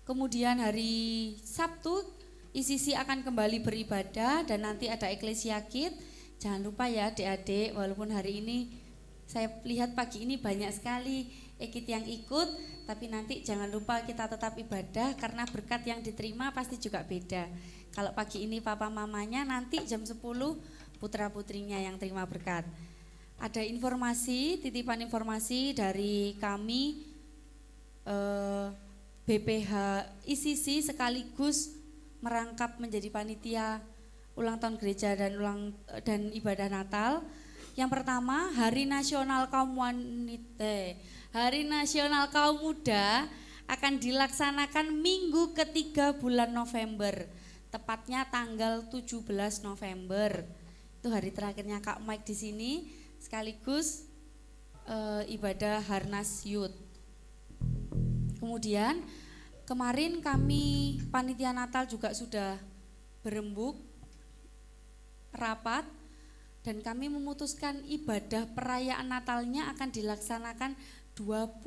Kemudian hari Sabtu ICC akan kembali beribadah dan nanti ada Eklesia Kid. Jangan lupa ya adik-adik, walaupun hari ini saya lihat pagi ini banyak sekali ekit yang ikut, tapi nanti jangan lupa kita tetap ibadah karena berkat yang diterima pasti juga beda. Kalau pagi ini papa mamanya, nanti jam 10 putra putrinya yang terima berkat. Ada informasi, titipan informasi dari kami BPH ICC sekaligus merangkap menjadi panitia ulang tahun gereja dan ibadah Natal. Yang pertama, Hari Nasional Kaum Wanita, Hari Nasional Kaum Muda akan dilaksanakan minggu ketiga bulan November, tepatnya tanggal 17 November. Itu hari terakhirnya Kak Mike di sini, sekaligus ibadah Harnas Youth. Kemudian kemarin kami panitia Natal juga sudah berembuk rapat dan kami memutuskan ibadah perayaan Natalnya akan dilaksanakan 21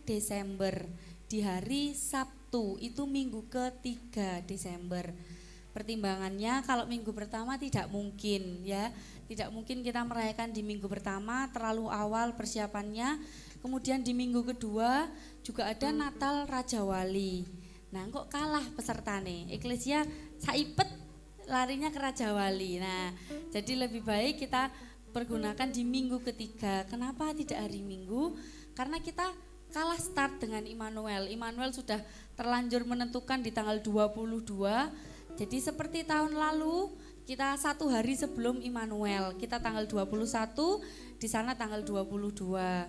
Desember di hari Sabtu, itu minggu ke-3 Desember. Pertimbangannya kalau minggu pertama tidak mungkin ya, tidak mungkin kita merayakan di minggu pertama, terlalu awal persiapannya. Kemudian di minggu kedua juga ada Natal Raja Wali. Nah kok kalah peserta nih, Eklesia saipet larinya ke Raja Wali. Nah jadi lebih baik kita pergunakan di minggu ketiga. Kenapa tidak hari Minggu? Karena kita kalah start dengan Immanuel. Immanuel sudah terlanjur menentukan di tanggal 22. Jadi seperti tahun lalu kita 1 hari sebelum Immanuel, kita tanggal 21, di sana tanggal 22.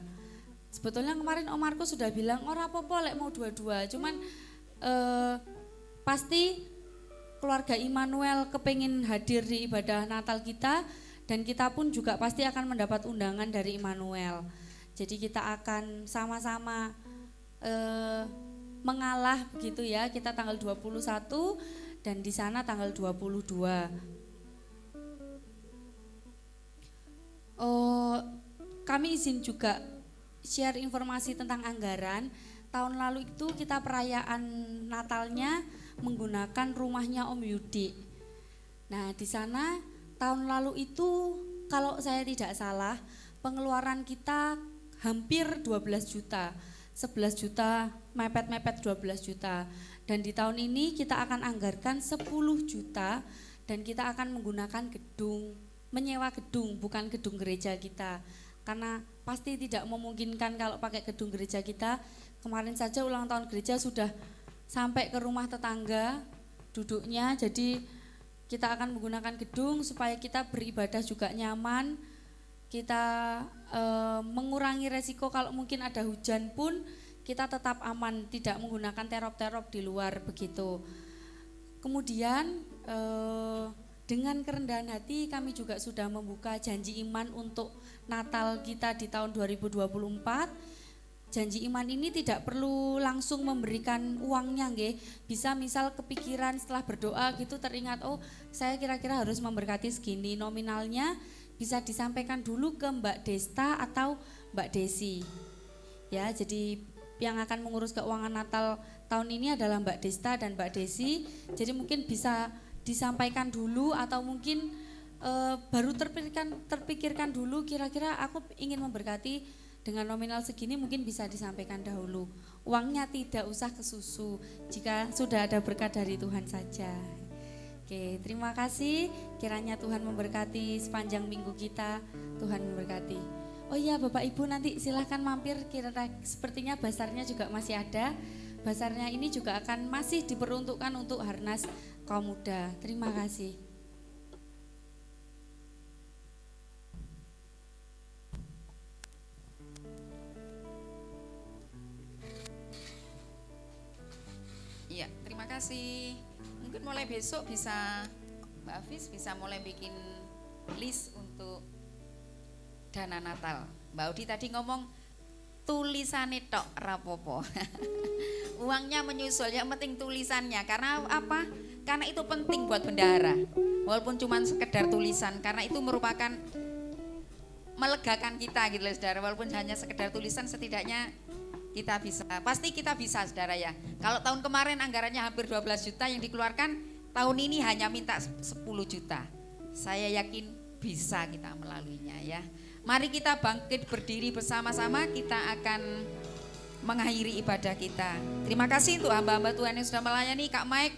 Sebetulnya kemarin Om Markus sudah bilang ora apa-apa lek mau 22, cuman pasti keluarga Immanuel kepengin hadir di ibadah Natal kita dan kita pun juga pasti akan mendapat undangan dari Immanuel. Jadi kita akan sama-sama mengalah begitu ya, kita tanggal 21 dan di sana tanggal 22. Kami izin juga share informasi tentang anggaran. Tahun lalu itu kita perayaan Natalnya menggunakan rumahnya Om Yudi. Nah di sana tahun lalu itu kalau saya tidak salah pengeluaran kita hampir 12 juta, 11 juta, mepet-mepet 12 juta. Dan di tahun ini kita akan anggarkan 10 juta dan kita akan menggunakan gedung, menyewa gedung, bukan gedung gereja kita. Karena pasti tidak memungkinkan kalau pakai gedung gereja kita. Kemarin saja ulang tahun gereja sudah sampai ke rumah tetangga duduknya, jadi kita akan menggunakan gedung supaya kita beribadah juga nyaman. Kita mengurangi resiko kalau mungkin ada hujan pun kita tetap aman, tidak menggunakan terop-terop di luar begitu. Kemudian dengan kerendahan hati kami juga sudah membuka janji iman untuk Natal kita di tahun 2024. Janji iman ini tidak perlu langsung memberikan uangnya nggih. Bisa misal kepikiran setelah berdoa gitu teringat, oh saya kira-kira harus memberkati segini, nominalnya bisa disampaikan dulu ke Mbak Desta atau Mbak Desi. Ya, jadi yang akan mengurus keuangan Natal tahun ini adalah Mbak Desta dan Mbak Desi. Jadi mungkin bisa disampaikan dulu atau mungkin baru terpikirkan dulu kira-kira aku ingin memberkati dengan nominal segini, mungkin bisa disampaikan dahulu. Uangnya tidak usah ke susu jika sudah ada berkat dari Tuhan saja. Oke, terima kasih. Kiranya Tuhan memberkati sepanjang minggu kita. Tuhan memberkati. Oh iya Bapak Ibu nanti silahkan mampir, kira-kira sepertinya basarnya juga masih ada. Basarnya ini juga akan masih diperuntukkan untuk Harnas Kaum Muda. Terima kasih. Iya, terima kasih. Mungkin mulai besok bisa Mbak Hafiz bisa mulai bikin list untuk dana Natal. Mbak Udi tadi ngomong tulisannya tok rapopo. Uangnya menyusul, yang penting tulisannya. Karena apa? Karena itu penting buat bendahara. Walaupun cuma sekedar tulisan, karena itu merupakan melegakan kita gitu loh saudara. Walaupun hanya sekedar tulisan, setidaknya kita bisa, pasti kita bisa saudara ya. Kalau tahun kemarin anggarannya hampir 12 juta yang dikeluarkan, tahun ini hanya minta 10 juta. Saya yakin bisa kita melaluinya ya. Mari kita bangkit berdiri bersama-sama, kita akan mengakhiri ibadah kita. Terima kasih untuk hamba-hamba Tuhan yang sudah melayani. Kak Mike,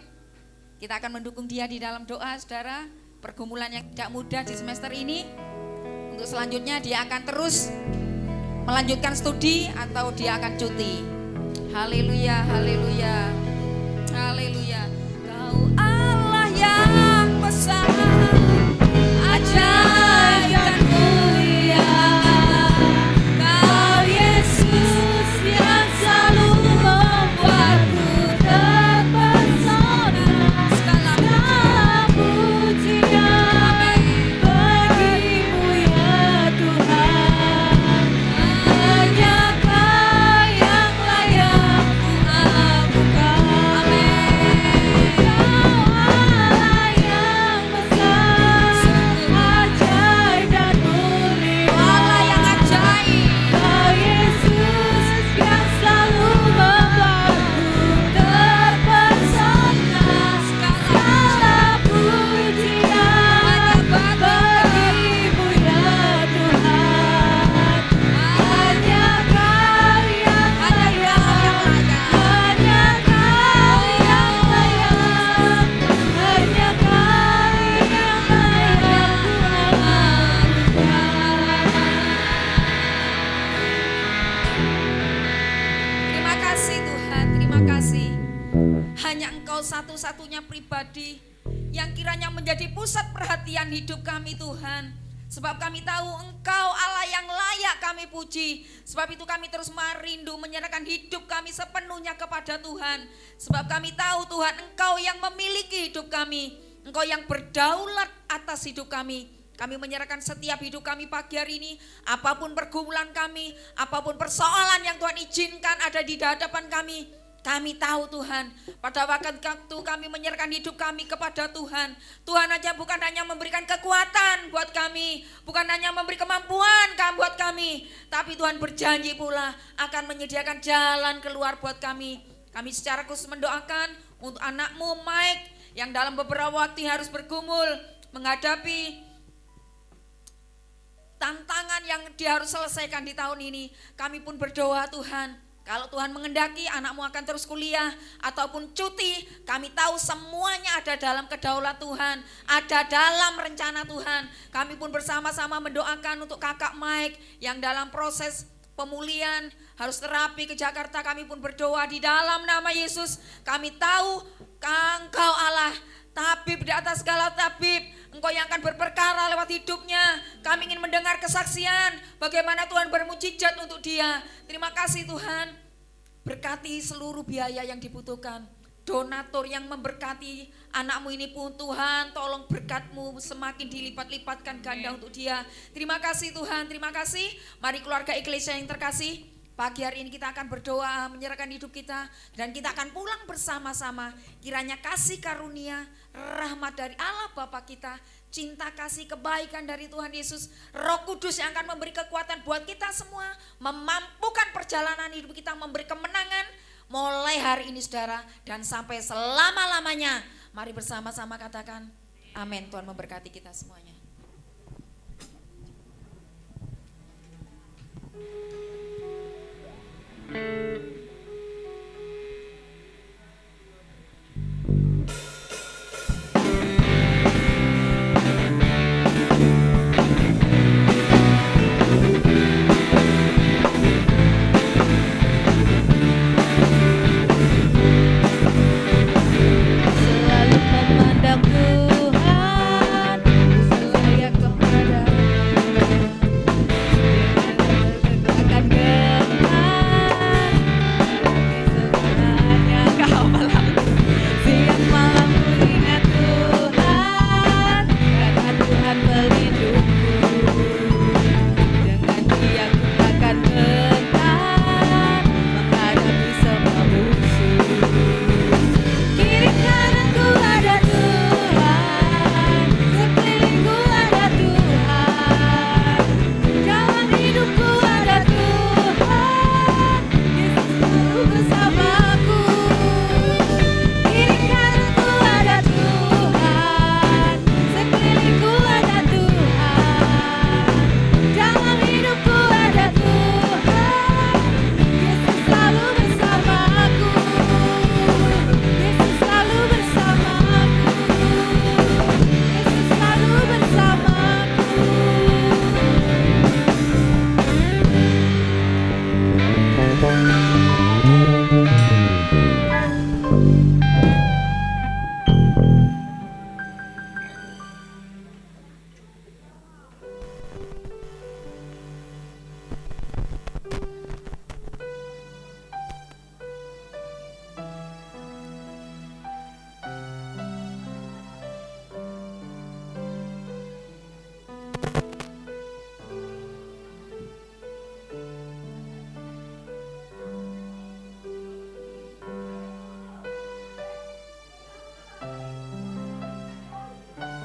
kita akan mendukung dia di dalam doa saudara. Pergumulan yang tidak mudah di semester ini. Untuk selanjutnya dia akan terus melanjutkan studi atau dia akan cuti. Haleluya, haleluya, haleluya. Kau Allah yang besar, ajaib dan mulia. Kau Yesus yang selalu membuatku terpesona. Segala pujian bagimu ya Tuhan. Hanya Kau yang layak ku agungkan. Kau Allah yang besar, ajaib dan mulia. Allah yang ajaib. Kau Yesus yang selalu membuatku terpesona. Segala pujian bagimu ya Tuhan. Hanya Kau yang layak. Hanya Kau yang layak. Hanya Kau yang layak ku agungkan. Terima kasih Tuhan, terima kasih. Hanya Engkau satu-satunya pribadi yang kiranya menjadi pusat perhatian hidup kami Tuhan. Sebab kami tahu Engkau Allah yang layak kami puji. Sebab itu kami terus merindu menyerahkan hidup kami sepenuhnya kepada Tuhan. Sebab kami tahu Tuhan Engkau yang memiliki hidup kami. Engkau yang berdaulat atas hidup kami. Kami menyerahkan setiap hidup kami pagi hari ini. Apapun pergumulan kami, apapun persoalan yang Tuhan izinkan ada di hadapan kami. Kami tahu Tuhan, pada waktu kami menyerahkan hidup kami kepada Tuhan. Tuhan aja bukan hanya memberikan kekuatan buat kami, bukan hanya memberi kemampuan buat kami, tapi Tuhan berjanji pula akan menyediakan jalan keluar buat kami. Kami secara khusus mendoakan untuk anakmu Mike yang dalam beberapa waktu harus bergumul menghadapi tantangan yang dia harus selesaikan di tahun ini. Kami pun berdoa Tuhan, kalau Tuhan mengendaki anakmu akan terus kuliah ataupun cuti, kami tahu semuanya ada dalam kedaulat Tuhan, ada dalam rencana Tuhan. Kami pun bersama-sama mendoakan untuk kakak Mike yang dalam proses pemulihan harus terapi ke Jakarta. Kami pun berdoa di dalam nama Yesus. Kami tahu Engkau Allah, tabib di atas segala tabib. Engkau yang akan berperkara lewat hidupnya. Kami ingin mendengar kesaksian bagaimana Tuhan bermujizat untuk dia. Terima kasih Tuhan. Berkati seluruh biaya yang dibutuhkan. Donatur yang memberkati anakmu ini pun Tuhan, tolong berkat-Mu semakin dilipat-lipatkan ganda untuk dia. Terima kasih Tuhan, terima kasih. Mari keluarga Eklesia yang terkasih, pagi hari ini kita akan berdoa, menyerahkan hidup kita, dan kita akan pulang bersama-sama. Kiranya kasih karunia, rahmat dari Allah Bapa kita, cinta kasih kebaikan dari Tuhan Yesus, Roh Kudus yang akan memberi kekuatan buat kita semua, memampukan perjalanan hidup kita, memberi kemenangan mulai hari ini saudara, dan sampai selama-lamanya. Mari bersama-sama katakan amin. Tuhan memberkati kita semuanya.